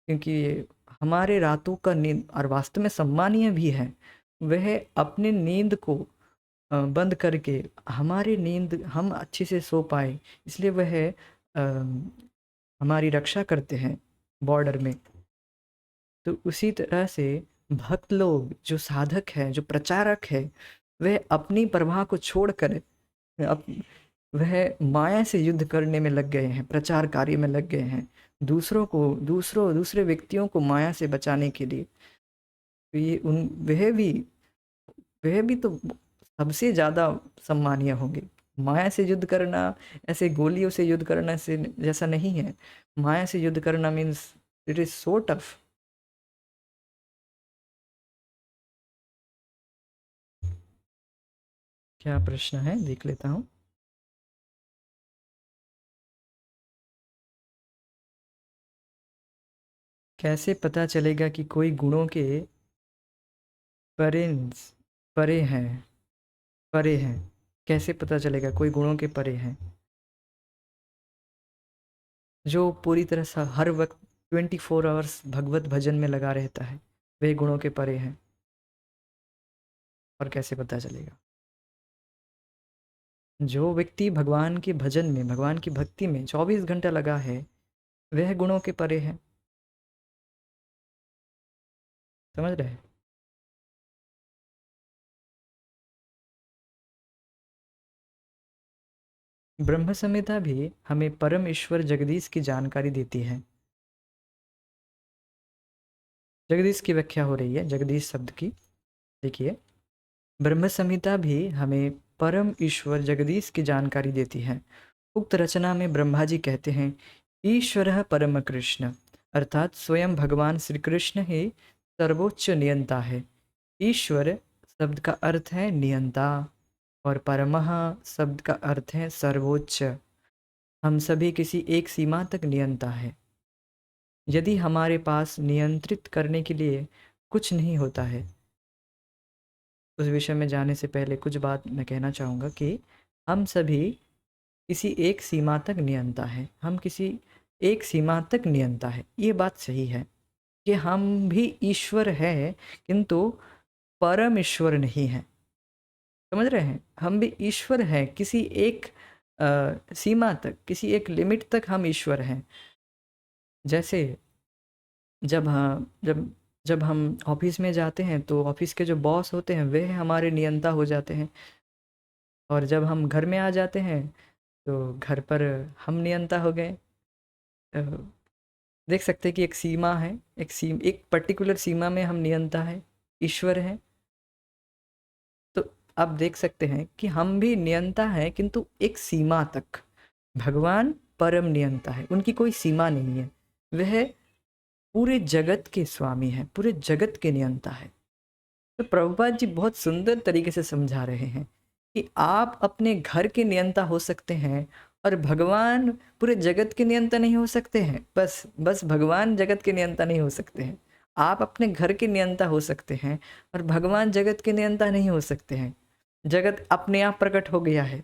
क्योंकि हमारे रातों का नींद, और वास्तव में सम्मानीय भी है, वह अपने नींद को बंद करके हमारी नींद हम अच्छे से सो पाए, इसलिए वह हमारी रक्षा करते हैं बॉर्डर में। तो उसी तरह से भक्त लोग, जो साधक है, जो प्रचारक है, वह अपनी प्रभा को छोड़कर अप वह माया से युद्ध करने में लग गए हैं, प्रचार कार्य में लग गए हैं, दूसरे व्यक्तियों को माया से बचाने के लिए। तो ये उन वह भी तो सबसे ज़्यादा सम्मानीय होंगे। माया से युद्ध करना ऐसे गोलियों से युद्ध करना से जैसा नहीं है। माया से युद्ध करना means it is so tough. क्या प्रश्न है, देख लेता हूँ। कैसे पता चलेगा कि कोई गुणों के परे परे हैं, परे हैं? कैसे पता चलेगा कोई गुणों के परे हैं? जो पूरी तरह से हर वक्त 24 आवर्स भगवत भजन में लगा रहता है, वे गुणों के परे हैं। और कैसे पता चलेगा? जो व्यक्ति भगवान के भजन में, भगवान की भक्ति में 24 घंटा लगा है, वह गुणों के परे है। समझ रहे हैं? ब्रह्म संहिता भी हमें परम ईश्वर जगदीश की जानकारी देती है। जगदीश की व्याख्या हो रही है जगदीश शब्द की। देखिए, ब्रह्म संहिता भी हमें परम ईश्वर जगदीश की जानकारी देती है। उक्त रचना में ब्रह्मा जी कहते हैं, ईश्वर परम कृष्ण, अर्थात स्वयं भगवान श्री कृष्ण ही सर्वोच्च नियंता है। ईश्वर शब्द का अर्थ है नियंता, और परमः शब्द का अर्थ है सर्वोच्च। हम सभी किसी एक सीमा तक नियंता है। यदि हमारे पास नियंत्रित करने के लिए कुछ नहीं होता है, उस विषय में जाने से पहले कुछ बात मैं कहना चाहूँगा कि हम सभी किसी एक सीमा तक नियंता है। हम किसी एक सीमा तक नियंता है, ये बात सही है कि हम भी ईश्वर है, किंतु परम ईश्वर नहीं है। समझ रहे हैं? हम भी ईश्वर हैं किसी एक सीमा तक, किसी एक लिमिट तक हम ईश्वर हैं। जैसे जब जब हम ऑफिस में जाते हैं तो ऑफिस के जो बॉस होते हैं वे हमारे नियंता हो जाते हैं। और जब हम घर में आ जाते हैं तो घर पर हम नियंता हो गए। अ, देख सकते हैं कि एक सीमा है, एक पर्टिकुलर सीमा में हम नियंता है, ईश्वर है। तो आप देख सकते हैं कि हम भी नियंता हैं, किंतु एक सीमा तक। भगवान परम नियंता है, उनकी कोई सीमा नहीं है। वह पूरे जगत के स्वामी हैं, पूरे जगत के नियंता है। तो प्रभुपाद जी बहुत सुंदर तरीके से समझा रहे हैं कि आप अपने घर के नियंता हो सकते हैं और भगवान पूरे जगत के नियंता नहीं हो सकते हैं। बस बस भगवान जगत के नियंता नहीं हो सकते हैं। आप अपने घर के नियंता हो सकते हैं और भगवान जगत के नियंता नहीं हो सकते हैं। जगत अपने आप प्रकट हो गया है।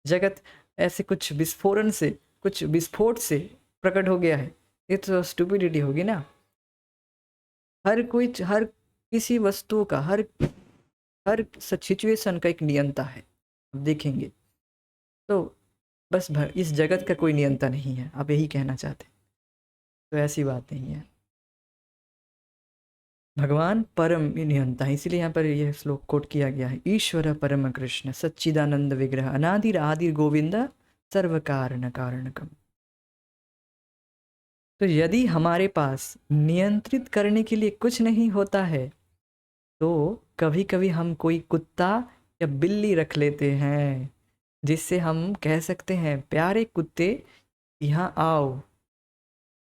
जगत ऐसे कुछ विस्फोरण से, कुछ विस्फोट से प्रकट हो गया है। ये तो स्टुपिडिटी होगी ना। हर किसी वस्तु का, हर सिचुएशन का एक नियंता है। आप देखेंगे तो बस इस जगत का कोई नियंता नहीं है, आप यही कहना चाहते हैं। तो ऐसी बात नहीं है। भगवान परम नियंता है, इसीलिए यहाँ पर यह श्लोक कोट किया गया है। ईश्वर परम कृष्ण सच्चिदानंद विग्रह अनादिर आदिर गोविंद सर्व कारण कारणकम। तो यदि हमारे पास नियंत्रित करने के लिए कुछ नहीं होता है तो कभी कभी हम कोई कुत्ता या बिल्ली रख लेते हैं, जिससे हम कह सकते हैं प्यारे कुत्ते यहाँ आओ।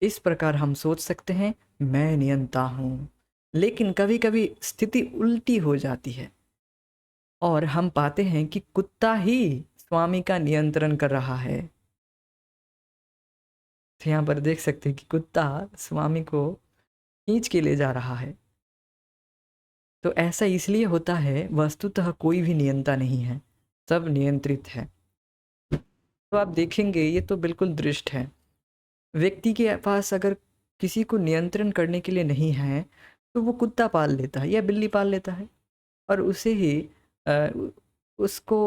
इस प्रकार हम सोच सकते हैं मैं नियंता हूँ। लेकिन कभी कभी स्थिति उल्टी हो जाती है और हम पाते हैं कि कुत्ता ही स्वामी का नियंत्रण कर रहा है। तो यहाँ पर देख सकते हैं कि कुत्ता स्वामी को खींच के ले जा रहा है। तो ऐसा इसलिए होता है, वस्तुतः कोई भी नियंता नहीं है, सब नियंत्रित है। तो आप देखेंगे ये तो बिल्कुल दृष्ट है। व्यक्ति के पास अगर किसी को नियंत्रण करने के लिए नहीं है तो वो कुत्ता पाल लेता है या बिल्ली पाल लेता है और उसे ही उसको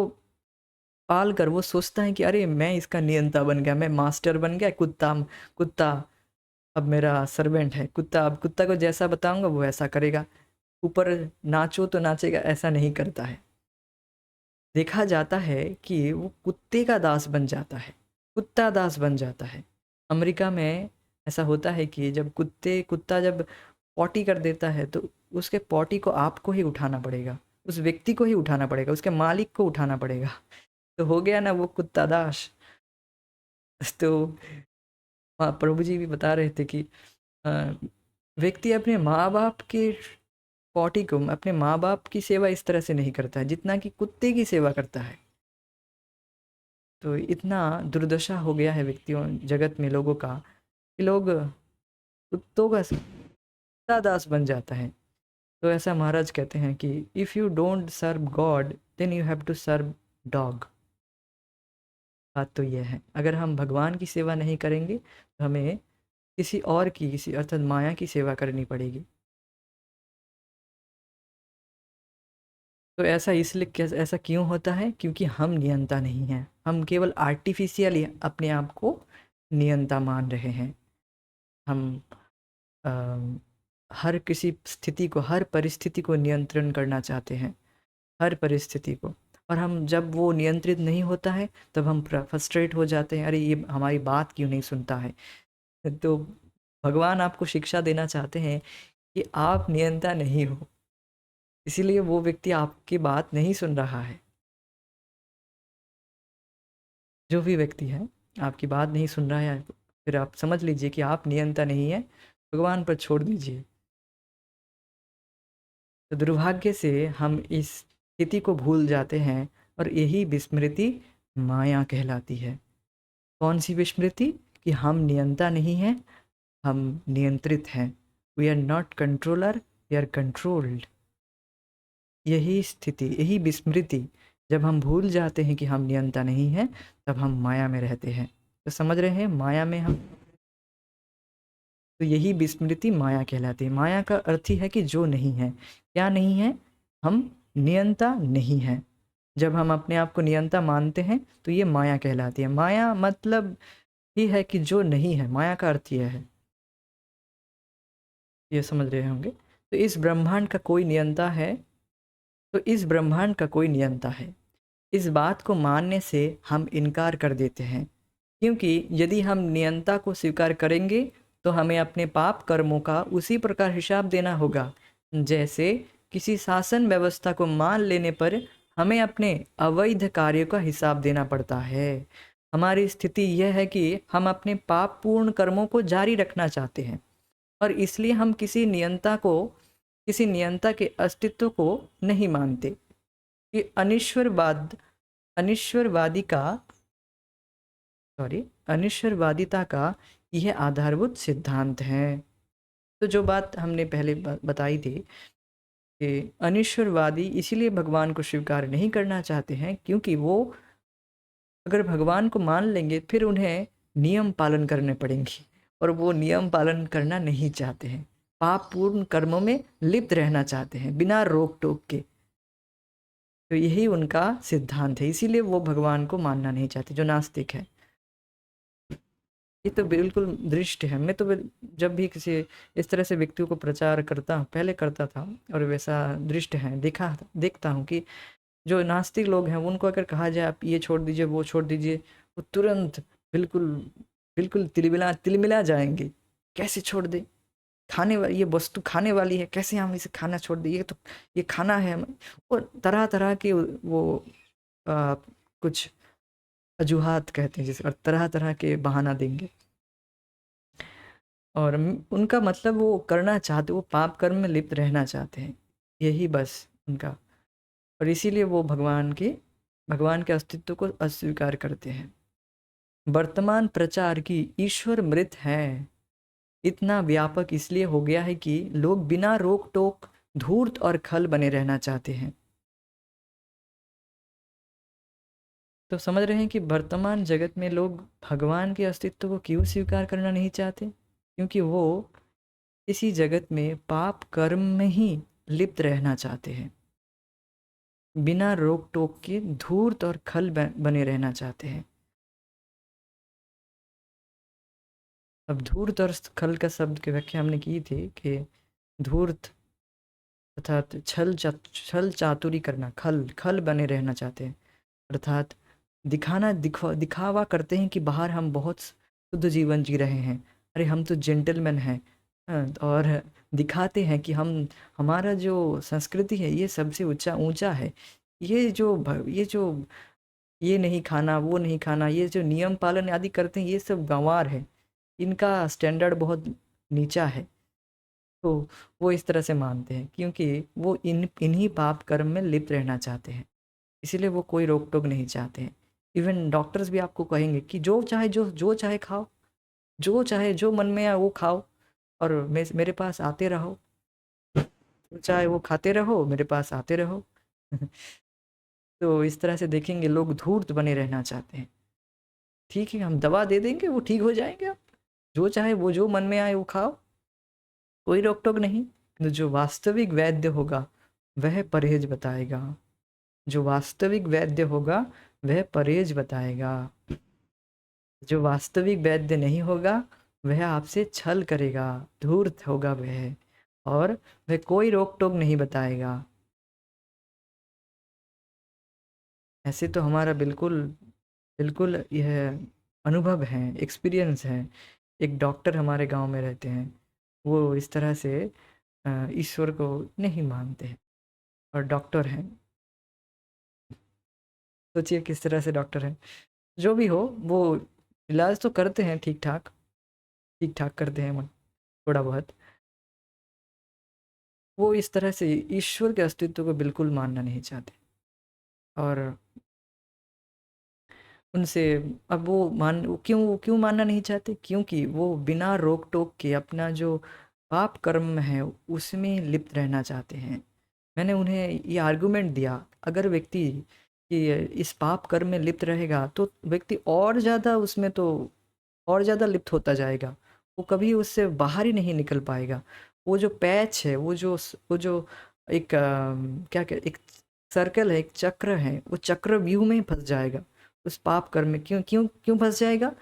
पाल कर वो सोचता है कि अरे मैं इसका नियंता बन गया, मैं मास्टर बन गया। कुत्ता कुत्ता अब मेरा सर्वेंट है। कुत्ता अब कुत्ता को जैसा बताऊंगा वो ऐसा करेगा। ऊपर नाचो तो नाचेगा, ऐसा नहीं करता है। देखा जाता है कि वो कुत्ते का दास बन जाता है, कुत्ता दास बन जाता है। अमेरिका में ऐसा होता है कि जब कुत्ता जब पॉटी कर देता है तो उसके पॉटी को आपको ही उठाना पड़ेगा, उस व्यक्ति को ही उठाना पड़ेगा, उसके मालिक को उठाना पड़ेगा। तो हो गया ना वो कुत्ता दास। तो प्रभु जी भी बता रहे थे कि अ, व्यक्ति अपने माँ बाप के पॉटी को, अपने माँ बाप की सेवा इस तरह से नहीं करता है जितना कि कुत्ते की सेवा करता है। तो इतना दुर्दशा हो गया है व्यक्तियों जगत में लोगों का कि लोग कुत्तों का कुत्ता दास बन जाता है। तो ऐसा महाराज कहते हैं कि if you don't serve God then you have to serve dog. बात तो यह है, अगर हम भगवान की सेवा नहीं करेंगे तो हमें किसी और की, किसी अर्थात माया की सेवा करनी पड़ेगी। तो ऐसा इसलिए ऐसा क्यों होता है? क्योंकि हम नियंता नहीं हैं, हम केवल आर्टिफिशियली अपने आप को नियंता मान रहे हैं। हम अ, हर किसी स्थिति को, हर परिस्थिति को नियंत्रण करना चाहते हैं, हर परिस्थिति को। और हम जब वो नियंत्रित नहीं होता है तब हम फ्रस्ट्रेट हो जाते हैं, अरे ये हमारी बात क्यों नहीं सुनता है। तो भगवान आपको शिक्षा देना चाहते हैं कि आप नियंता नहीं हो, इसीलिए वो व्यक्ति आपकी बात नहीं सुन रहा है। जो भी व्यक्ति है आपकी बात नहीं सुन रहा है, फिर आप समझ लीजिए कि आप नियंता नहीं है, भगवान पर छोड़ दीजिए। तो दुर्भाग्य से हम इस स्थिति को भूल जाते हैं और यही विस्मृति माया कहलाती है। कौन सी विस्मृति? कि हम नियंता नहीं हैं, हम नियंत्रित हैं। We are not controller, we are controlled. यही स्थिति, यही विस्मृति, जब हम भूल जाते हैं कि हम नियंता नहीं हैं तब हम माया में रहते हैं। तो समझ रहे हैं, माया में हम, तो यही विस्मृति माया कहलाती है। माया का अर्थ ही है कि जो नहीं है। क्या नहीं है? हम नियंता नहीं हैं। जब हम अपने आप को नियंता मानते हैं तो ये माया कहलाती है। माया मतलब ही है कि जो नहीं है, माया का अर्थ यह है। ये समझ रहे होंगे। तो इस ब्रह्मांड का कोई नियंता है, तो इस ब्रह्मांड का कोई नियंता है। इस बात को मानने से हम इनकार कर देते हैं, क्योंकि यदि हम नियंता को स्वीकार करेंगे तो हमें अपने पाप कर्मों का उसी प्रकार हिसाब देना होगा जैसे किसी शासन व्यवस्था को मान लेने पर हमें अपने अवैध कार्यों का हिसाब देना पड़ता है। हमारी स्थिति यह है कि हम अपने पाप पूर्ण कर्मों को जारी रखना चाहते हैं और इसलिए हम किसी नियंता के अस्तित्व को नहीं मानते। ये अनिश्वरवादी का अनिश्वरवादिता का यह आधारभूत सिद्धांत है। तो जो बात हमने पहले बताई थी कि अनिश्वरवादी इसीलिए भगवान को स्वीकार नहीं करना चाहते हैं क्योंकि वो अगर भगवान को मान लेंगे फिर उन्हें नियम पालन करने पड़ेंगे और वो नियम पालन करना नहीं चाहते हैं। पाप पूर्ण कर्मों में लिप्त रहना चाहते हैं बिना रोक टोक के। तो यही उनका सिद्धांत है, इसीलिए वो भगवान को मानना नहीं चाहते, जो नास्तिक है। ये तो बिल्कुल दृष्ट है। मैं तो जब भी किसी इस तरह से व्यक्तियों को प्रचार करता हूँ, पहले करता था और वैसा दृष्ट है देखता हूँ कि जो नास्तिक लोग हैं उनको अगर कहा जाए आप ये छोड़ दीजिए वो छोड़ दीजिए, वो तुरंत बिल्कुल बिल्कुल तिलमिला जाएंगे। कैसे छोड़ दे, खाने वाली ये वस्तु खाने वाली है, कैसे हम इसे खाना छोड़ दें, ये खाना है। और तरह तरह के वो कुछ अजूहात कहते हैं जिसे, और तरह तरह के बहाना देंगे। और उनका मतलब वो करना चाहते, वो पाप कर्म में लिप्त रहना चाहते हैं, यही बस उनका। और इसीलिए वो भगवान के अस्तित्व को अस्वीकार करते हैं। वर्तमान प्रचार की ईश्वर मृत है इतना व्यापक इसलिए हो गया है कि लोग बिना रोक टोक धूर्त और खल बने रहना चाहते हैं। तो समझ रहे हैं कि वर्तमान जगत में लोग भगवान के अस्तित्व को क्यों स्वीकार करना नहीं चाहते, क्योंकि वो इसी जगत में पाप कर्म में ही लिप्त रहना चाहते हैं, बिना रोक टोक के धूर्त और खल बने रहना चाहते हैं। अब धूर्त और खल का शब्द की व्याख्या हमने की थी कि धूर्त अर्थात छल चातुरी करना, खल बने रहना चाहते हैं, अर्थात दिखावा करते हैं कि बाहर हम बहुत शुद्ध जीवन जी रहे हैं, अरे हम तो जेंटलमैन हैं। और दिखाते हैं कि हमारा जो संस्कृति है ये सबसे ऊंचा है। ये नहीं खाना वो नहीं खाना, ये जो नियम पालन आदि करते हैं ये सब गंवार है, इनका स्टैंडर्ड बहुत नीचा है। तो वो इस तरह से मानते हैं क्योंकि वो इन्हीं पाप कर्म में लिप्त रहना चाहते हैं, इसीलिए वो कोई रोक टोक नहीं चाहते हैं। इवन डॉक्टर्स भी आपको कहेंगे कि जो चाहे खाओ, जो चाहे जो मन में आए वो खाओ और मेरे पास आते रहो, चाहे वो खाते रहो मेरे पास आते रहो। तो इस तरह से देखेंगे लोग धूर्त बने रहना चाहते हैं। ठीक है, हम दवा दे देंगे वो ठीक हो जाएंगे, आप जो चाहे वो जो मन में आए वो खाओ, कोई रोक टोक नहीं। तो जो वास्तविक वैद्य होगा वह परहेज बताएगा, जो वास्तविक वैद्य होगा वह परहेज बताएगा। जो वास्तविक वैद्य नहीं होगा वह आपसे छल करेगा, धूर्त होगा वह, और वह कोई रोक टोक नहीं बताएगा। ऐसे तो हमारा बिल्कुल बिल्कुल यह अनुभव है, एक्सपीरियंस है। एक डॉक्टर हमारे गांव में रहते हैं, वो इस तरह से ईश्वर को नहीं मानते हैं और डॉक्टर हैं। सोचिए किस तरह से डॉक्टर हैं। जो भी हो वो इलाज तो करते हैं, ठीक ठाक करते हैं थोड़ा बहुत। वो इस तरह से ईश्वर के अस्तित्व को बिल्कुल मानना नहीं चाहते और उनसे अब वो क्यों मानना नहीं चाहते, क्योंकि वो बिना रोक टोक के अपना जो पाप कर्म है उसमें लिप्त रहना चाहते हैं। मैंने उन्हें ये आर्गुमेंट दिया, अगर व्यक्ति कि इस पाप कर्म में लिप्त रहेगा तो व्यक्ति और ज़्यादा उसमें तो और ज़्यादा लिप्त होता जाएगा, वो कभी उससे बाहर ही नहीं निकल पाएगा। वो जो पैच है, वो जो एक क्या क्या एक सर्कल है, एक चक्र है, वो चक्र व्यूह में ही फंस जाएगा उस पाप कर्म में। क्यों क्यों क्यों फंस जाएगा,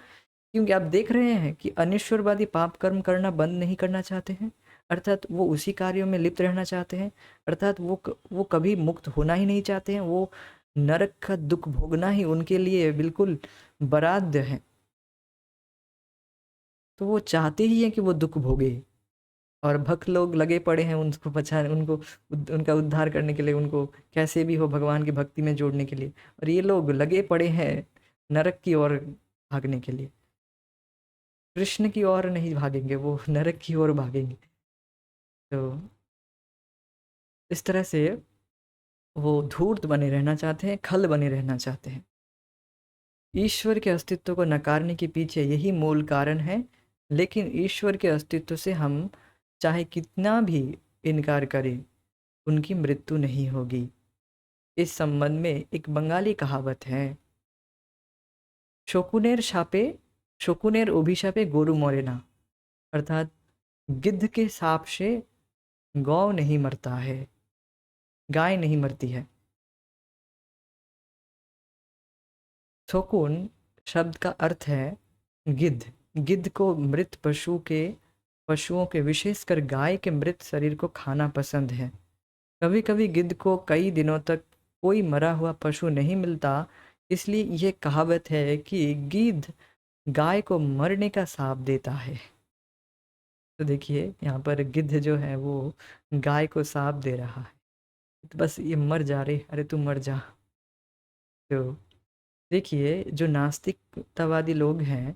क्योंकि आप देख रहे हैं कि अनिश्वरवादी पाप कर्म करना बंद नहीं करना चाहते हैं, अर्थात वो उसी कार्यों में लिप्त रहना चाहते हैं, अर्थात वो कभी मुक्त होना ही नहीं चाहते हैं। वो नरक का दुख भोगना ही उनके लिए बिल्कुल बराद्य है। तो वो चाहते ही हैं कि वो दुख भोगे, और भक्त लोग लगे पड़े हैं उनको उनको उनका उद्धार करने के लिए, उनको कैसे भी हो भगवान की भक्ति में जोड़ने के लिए। और ये लोग लगे पड़े हैं नरक की ओर भागने के लिए। कृष्ण की ओर नहीं भागेंगे, वो नरक की ओर भागेंगे। तो इस तरह से वो धूर्त बने रहना चाहते हैं, खल बने रहना चाहते हैं। ईश्वर के अस्तित्व को नकारने के पीछे यही मूल कारण है। लेकिन ईश्वर के अस्तित्व से हम चाहे कितना भी इनकार करें, उनकी मृत्यु नहीं होगी। इस संबंध में एक बंगाली कहावत है, शकुनेर शापे शकुनेर अभिशापे गोरु मरे ना। अर्थात गिद्ध के साप से गौ नहीं मरता है, गाय नहीं मरती है। शकुन शब्द का अर्थ है गिद्ध। गिद्ध को मृत पशुओं के विशेषकर गाय के मृत शरीर को खाना पसंद है। कभी कभी गिद्ध को कई दिनों तक कोई मरा हुआ पशु नहीं मिलता, इसलिए यह कहावत है कि गिद्ध गाय को मरने का श्राप देता है। तो देखिए यहाँ पर गिद्ध जो है वो गाय को श्राप दे रहा है, तो बस ये मर जा रे, अरे तू मर जा। तो देखिए जो नास्तिकतावादी लोग हैं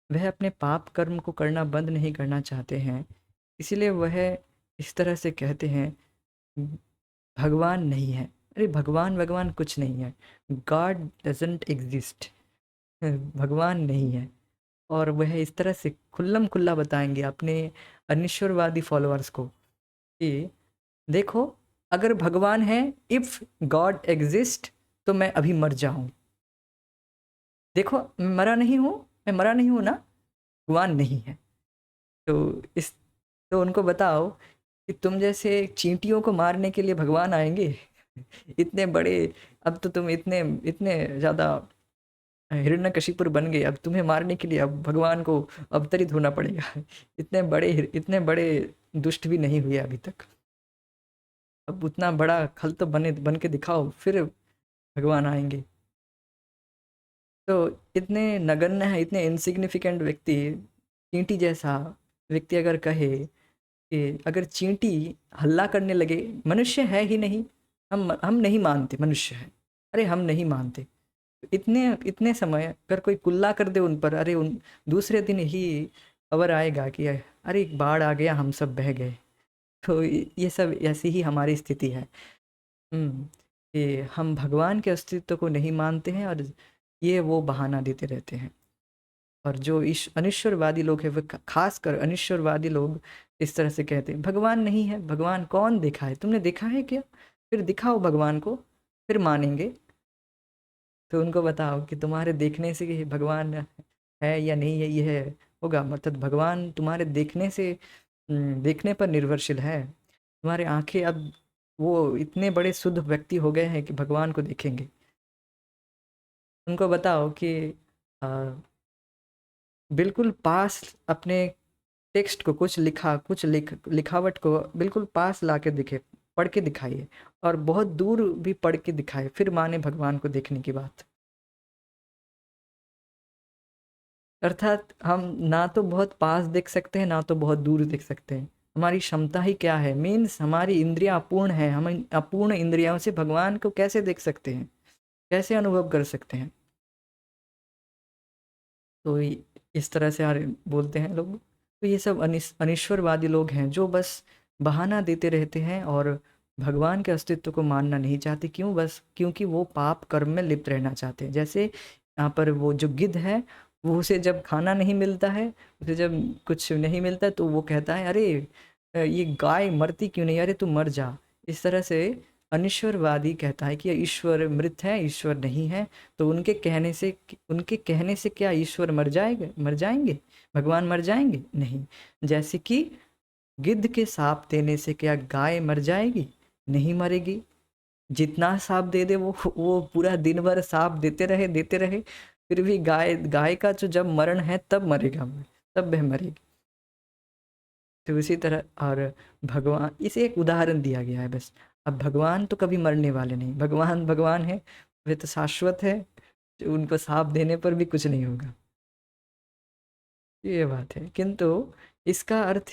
वह अपने पाप कर्म को करना बंद नहीं करना चाहते हैं, इसीलिए वह इस तरह से कहते हैं भगवान नहीं है। अरे भगवान भगवान कुछ नहीं है, गॉड डजंट एग्जिस्ट, भगवान नहीं है। और वह इस तरह से खुल्लम खुल्ला बताएंगे अपने अनिश्वरवादी फॉलोअर्स को कि देखो, अगर भगवान है, इफ गॉड एग्जिस्ट, तो मैं अभी मर जाऊं। देखो मैं मरा नहीं हूं ना, भगवान नहीं है। तो इस तो उनको बताओ कि तुम जैसे चींटियों को मारने के लिए भगवान आएंगे? इतने बड़े, अब तो तुम इतने इतने ज़्यादा हिरण्यकशिपुर बन गए, अब तुम्हें मारने के लिए अब भगवान को अवतरित होना पड़ेगा। इतने बड़े दुष्ट भी नहीं हुए अभी तक, अब उतना बड़ा खल तो बन के दिखाओ, फिर भगवान आएंगे। तो इतने नगण्य है, इतने इनसिग्निफिकेंट व्यक्ति, चींटी जैसा व्यक्ति अगर कहे कि अगर चींटी हल्ला करने लगे, मनुष्य है ही नहीं, हम नहीं मानते मनुष्य है, अरे हम नहीं मानते, इतने इतने समय अगर कोई कुल्ला कर दे उन पर, अरे उन दूसरे दिन ही खबर आएगा कि अरे बाढ़ आ गया, हम सब बह गए। तो ये सब ऐसी ही हमारी स्थिति है। कि हम भगवान के अस्तित्व को नहीं मानते हैं, और ये वो बहाना देते रहते हैं। और जो अनिश्वरवादी लोग हैं, वो खासकर अनिश्वरवादी लोग इस तरह से कहते हैं भगवान नहीं है। भगवान कौन देखा है, तुमने देखा है क्या? फिर दिखाओ भगवान को, फिर मानेंगे। तो उनको बताओ कि तुम्हारे देखने से ये भगवान है या नहीं है, यह होगा। मतलब भगवान तुम्हारे देखने से देखने पर निर्भरशील है। तुम्हारे आंखें अब वो इतने बड़े शुद्ध व्यक्ति हो गए हैं कि भगवान को देखेंगे। उनको बताओ कि आ, बिल्कुल पास अपने टेक्स्ट को, कुछ लिखावट को बिल्कुल पास ला के दिखे, पढ़ के दिखाइए, और बहुत दूर भी पढ़ के दिखाए, फिर माने भगवान को देखने की बात। अर्थात हम ना तो बहुत पास देख सकते हैं, ना तो बहुत दूर देख सकते हैं। हमारी क्षमता ही क्या है, मीन्स हमारी इंद्रियां अपूर्ण है। हम इन अपूर्ण इंद्रियों से भगवान को कैसे देख सकते हैं, कैसे अनुभव कर सकते हैं? तो इस तरह से बोलते हैं लोग। तो ये सब अनिश्वरवादी लोग हैं जो बस बहाना देते रहते हैं और भगवान के अस्तित्व को मानना नहीं चाहते। क्यों? बस क्योंकि वो पाप कर्म में लिप्त रहना चाहते हैं। जैसे यहाँ पर वो जो गिद्ध है, वो उसे जब खाना नहीं मिलता है, उसे जब कुछ नहीं मिलता है, तो वो कहता है अरे ये गाय मरती क्यों नहीं, अरे तू मर जा। इस तरह से अनिश्वरवादी कहता है कि ईश्वर मृत है, ईश्वर नहीं है। तो उनके कहने से क्या ईश्वर मर जाएंगे, भगवान मर जाएंगे? नहीं। जैसे कि गिद्ध के साप देने से क्या गाय मर जाएगी? नहीं मरेगी। जितना साप दे दे वो पूरा दिन भर साप देते रहे, फिर भी गाय गाय का जो जब मरण है तब मरेगा, तब वह मरेगी। तो इसी तरह, और भगवान, इसे एक उदाहरण दिया गया है बस। अब भगवान तो कभी मरने वाले नहीं, भगवान भगवान है, वे तो शाश्वत है, जो उनको साप देने पर भी कुछ नहीं होगा, ये बात है। किंतु इसका अर्थ,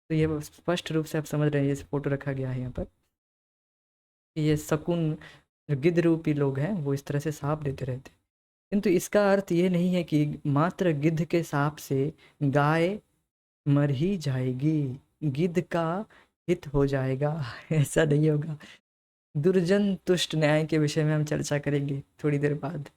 तो ये स्पष्ट रूप से आप समझ रहे हैं, ये फोटो रखा गया है यहाँ पर, कि ये शकुन जो गिद्ध रूपी लोग हैं वो इस तरह से साप देते रहते हैं। किंतु इसका अर्थ ये नहीं है कि मात्र गिद्ध के साप से गाय मर ही जाएगी, गिद्ध का हित हो जाएगा, ऐसा नहीं होगा। दुर्जन तुष्ट न्याय के विषय में हम चर्चा करेंगे थोड़ी देर बाद।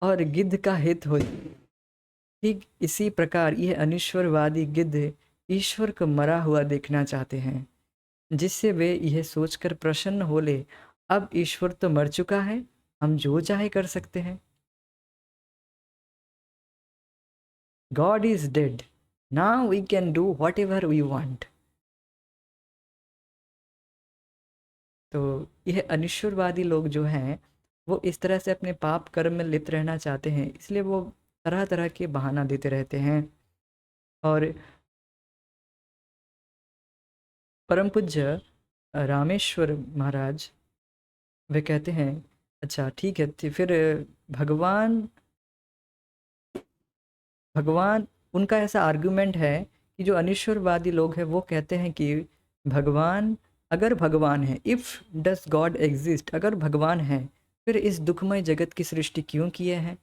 और गिद्ध का हित हो, ठीक इसी प्रकार यह अनिश्वरवादी गिद्ध ईश्वर को मरा हुआ देखना चाहते हैं, जिससे वे यह सोचकर प्रसन्न हो ले, अब ईश्वर तो मर चुका है, हम जो चाहे कर सकते हैं। God is dead, now we can do whatever we want. तो यह अनिश्वरवादी लोग जो हैं वो इस तरह से अपने पाप कर्म में लिप्त रहना चाहते हैं, इसलिए वो तरह तरह के बहाना देते रहते हैं। और परम पूज्य रामेश्वर महाराज वे कहते हैं, अच्छा ठीक है, तो फिर भगवान भगवान उनका ऐसा आर्गुमेंट है कि जो अनिश्वरवादी लोग हैं वो कहते हैं कि भगवान, अगर भगवान है, इफ़ डस गॉड एग्जिस्ट, अगर भगवान है फिर इस दुखमय जगत की सृष्टि क्यों किए हैं।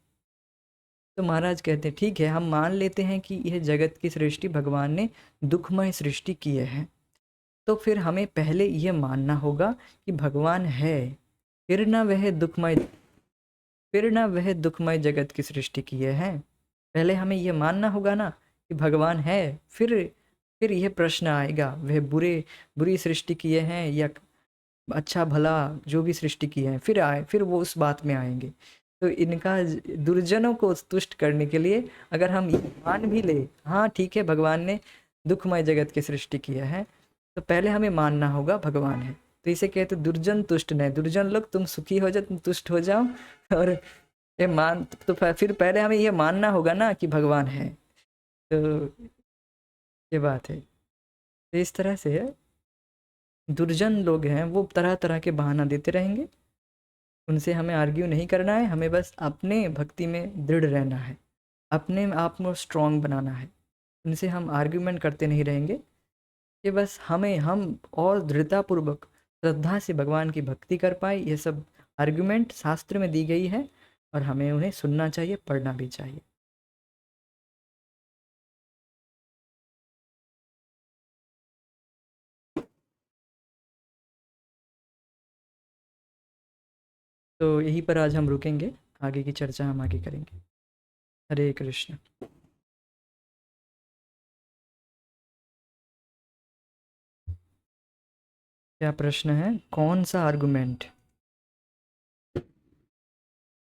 तो महाराज कहते हैं ठीक है, हम मान लेते हैं कि यह जगत की सृष्टि भगवान ने दुखमय सृष्टि किए हैं, तो फिर हमें पहले यह मानना होगा कि भगवान है, फिर ना वह दुखमय फिर ना वह दुखमय जगत की सृष्टि किए हैं। पहले हमें यह मानना होगा ना कि भगवान है, फिर यह प्रश्न आएगा वह बुरी सृष्टि किए हैं या अच्छा भला जो भी सृष्टि किए हैं, फिर वो उस बात में आएंगे। तो इनका दुर्जनों को तुष्ट करने के लिए अगर हम ये मान भी ले, हाँ ठीक है भगवान ने दुखमय जगत की सृष्टि किया है, तो पहले हमें मानना होगा भगवान है। तो इसे कहते दुर्जन तुष्ट नहीं, दुर्जन लोग तुम सुखी हो जाओ, तुम तुष्ट हो जाओ, और ये मान तो फिर पहले हमें ये मानना होगा ना कि भगवान है। तो ये बात है। तो इस तरह से दुर्जन लोग हैं वो तरह तरह के बहाना देते रहेंगे, उनसे हमें आर्ग्यू नहीं करना है, हमें बस अपने भक्ति में दृढ़ रहना है, अपने आप को स्ट्रांग बनाना है। उनसे हम आर्ग्यूमेंट करते नहीं रहेंगे, कि बस हम और दृढ़तापूर्वक श्रद्धा से भगवान की भक्ति कर पाए। ये सब आर्ग्यूमेंट शास्त्र में दी गई है और हमें उन्हें सुनना चाहिए, पढ़ना भी चाहिए। तो यहीं पर आज हम रुकेंगे, आगे की चर्चा हम आगे करेंगे। हरे कृष्ण। क्या प्रश्न है, कौन सा आर्गुमेंट?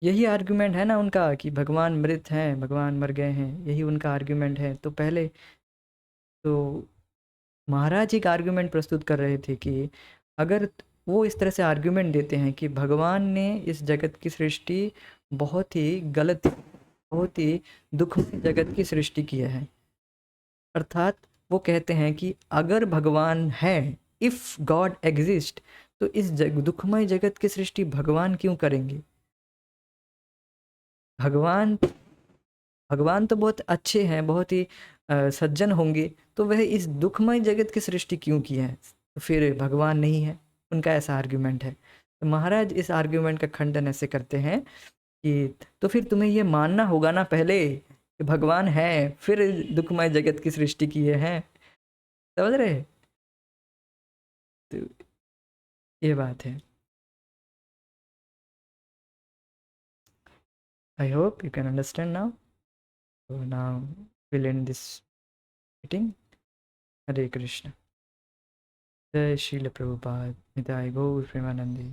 यही आर्गुमेंट है ना उनका कि भगवान मृत हैं, भगवान मर गए हैं, यही उनका आर्गुमेंट है। तो पहले तो महाराज एक आर्गुमेंट प्रस्तुत कर रहे थे कि अगर वो इस तरह से आर्गुमेंट देते हैं कि भगवान ने इस जगत की सृष्टि बहुत ही गलत, बहुत ही दुखमय जगत की सृष्टि की है, अर्थात वो कहते हैं कि अगर भगवान है, इफ़ गॉड एग्जिस्ट, तो इस दुखमय जगत की सृष्टि भगवान क्यों करेंगे। भगवान भगवान तो बहुत अच्छे हैं, बहुत ही सज्जन होंगे, तो वह इस दुखमय जगत की सृष्टि क्यों की है, तो फिर भगवान नहीं है। उनका ऐसा आर्ग्यूमेंट है। तो महाराज इस आर्ग्यूमेंट का खंडन ऐसे करते हैं कि तो फिर तुम्हें ये मानना होगा ना पहले कि भगवान है, फिर दुखमय जगत की सृष्टि किए हैं। समझ रहे? तो ये बात है। I hope you can understand now. So now we'll end this meeting. Hare Krishna. जय श्रील प्रभुपाद, निताय गौर प्रेमानंदी।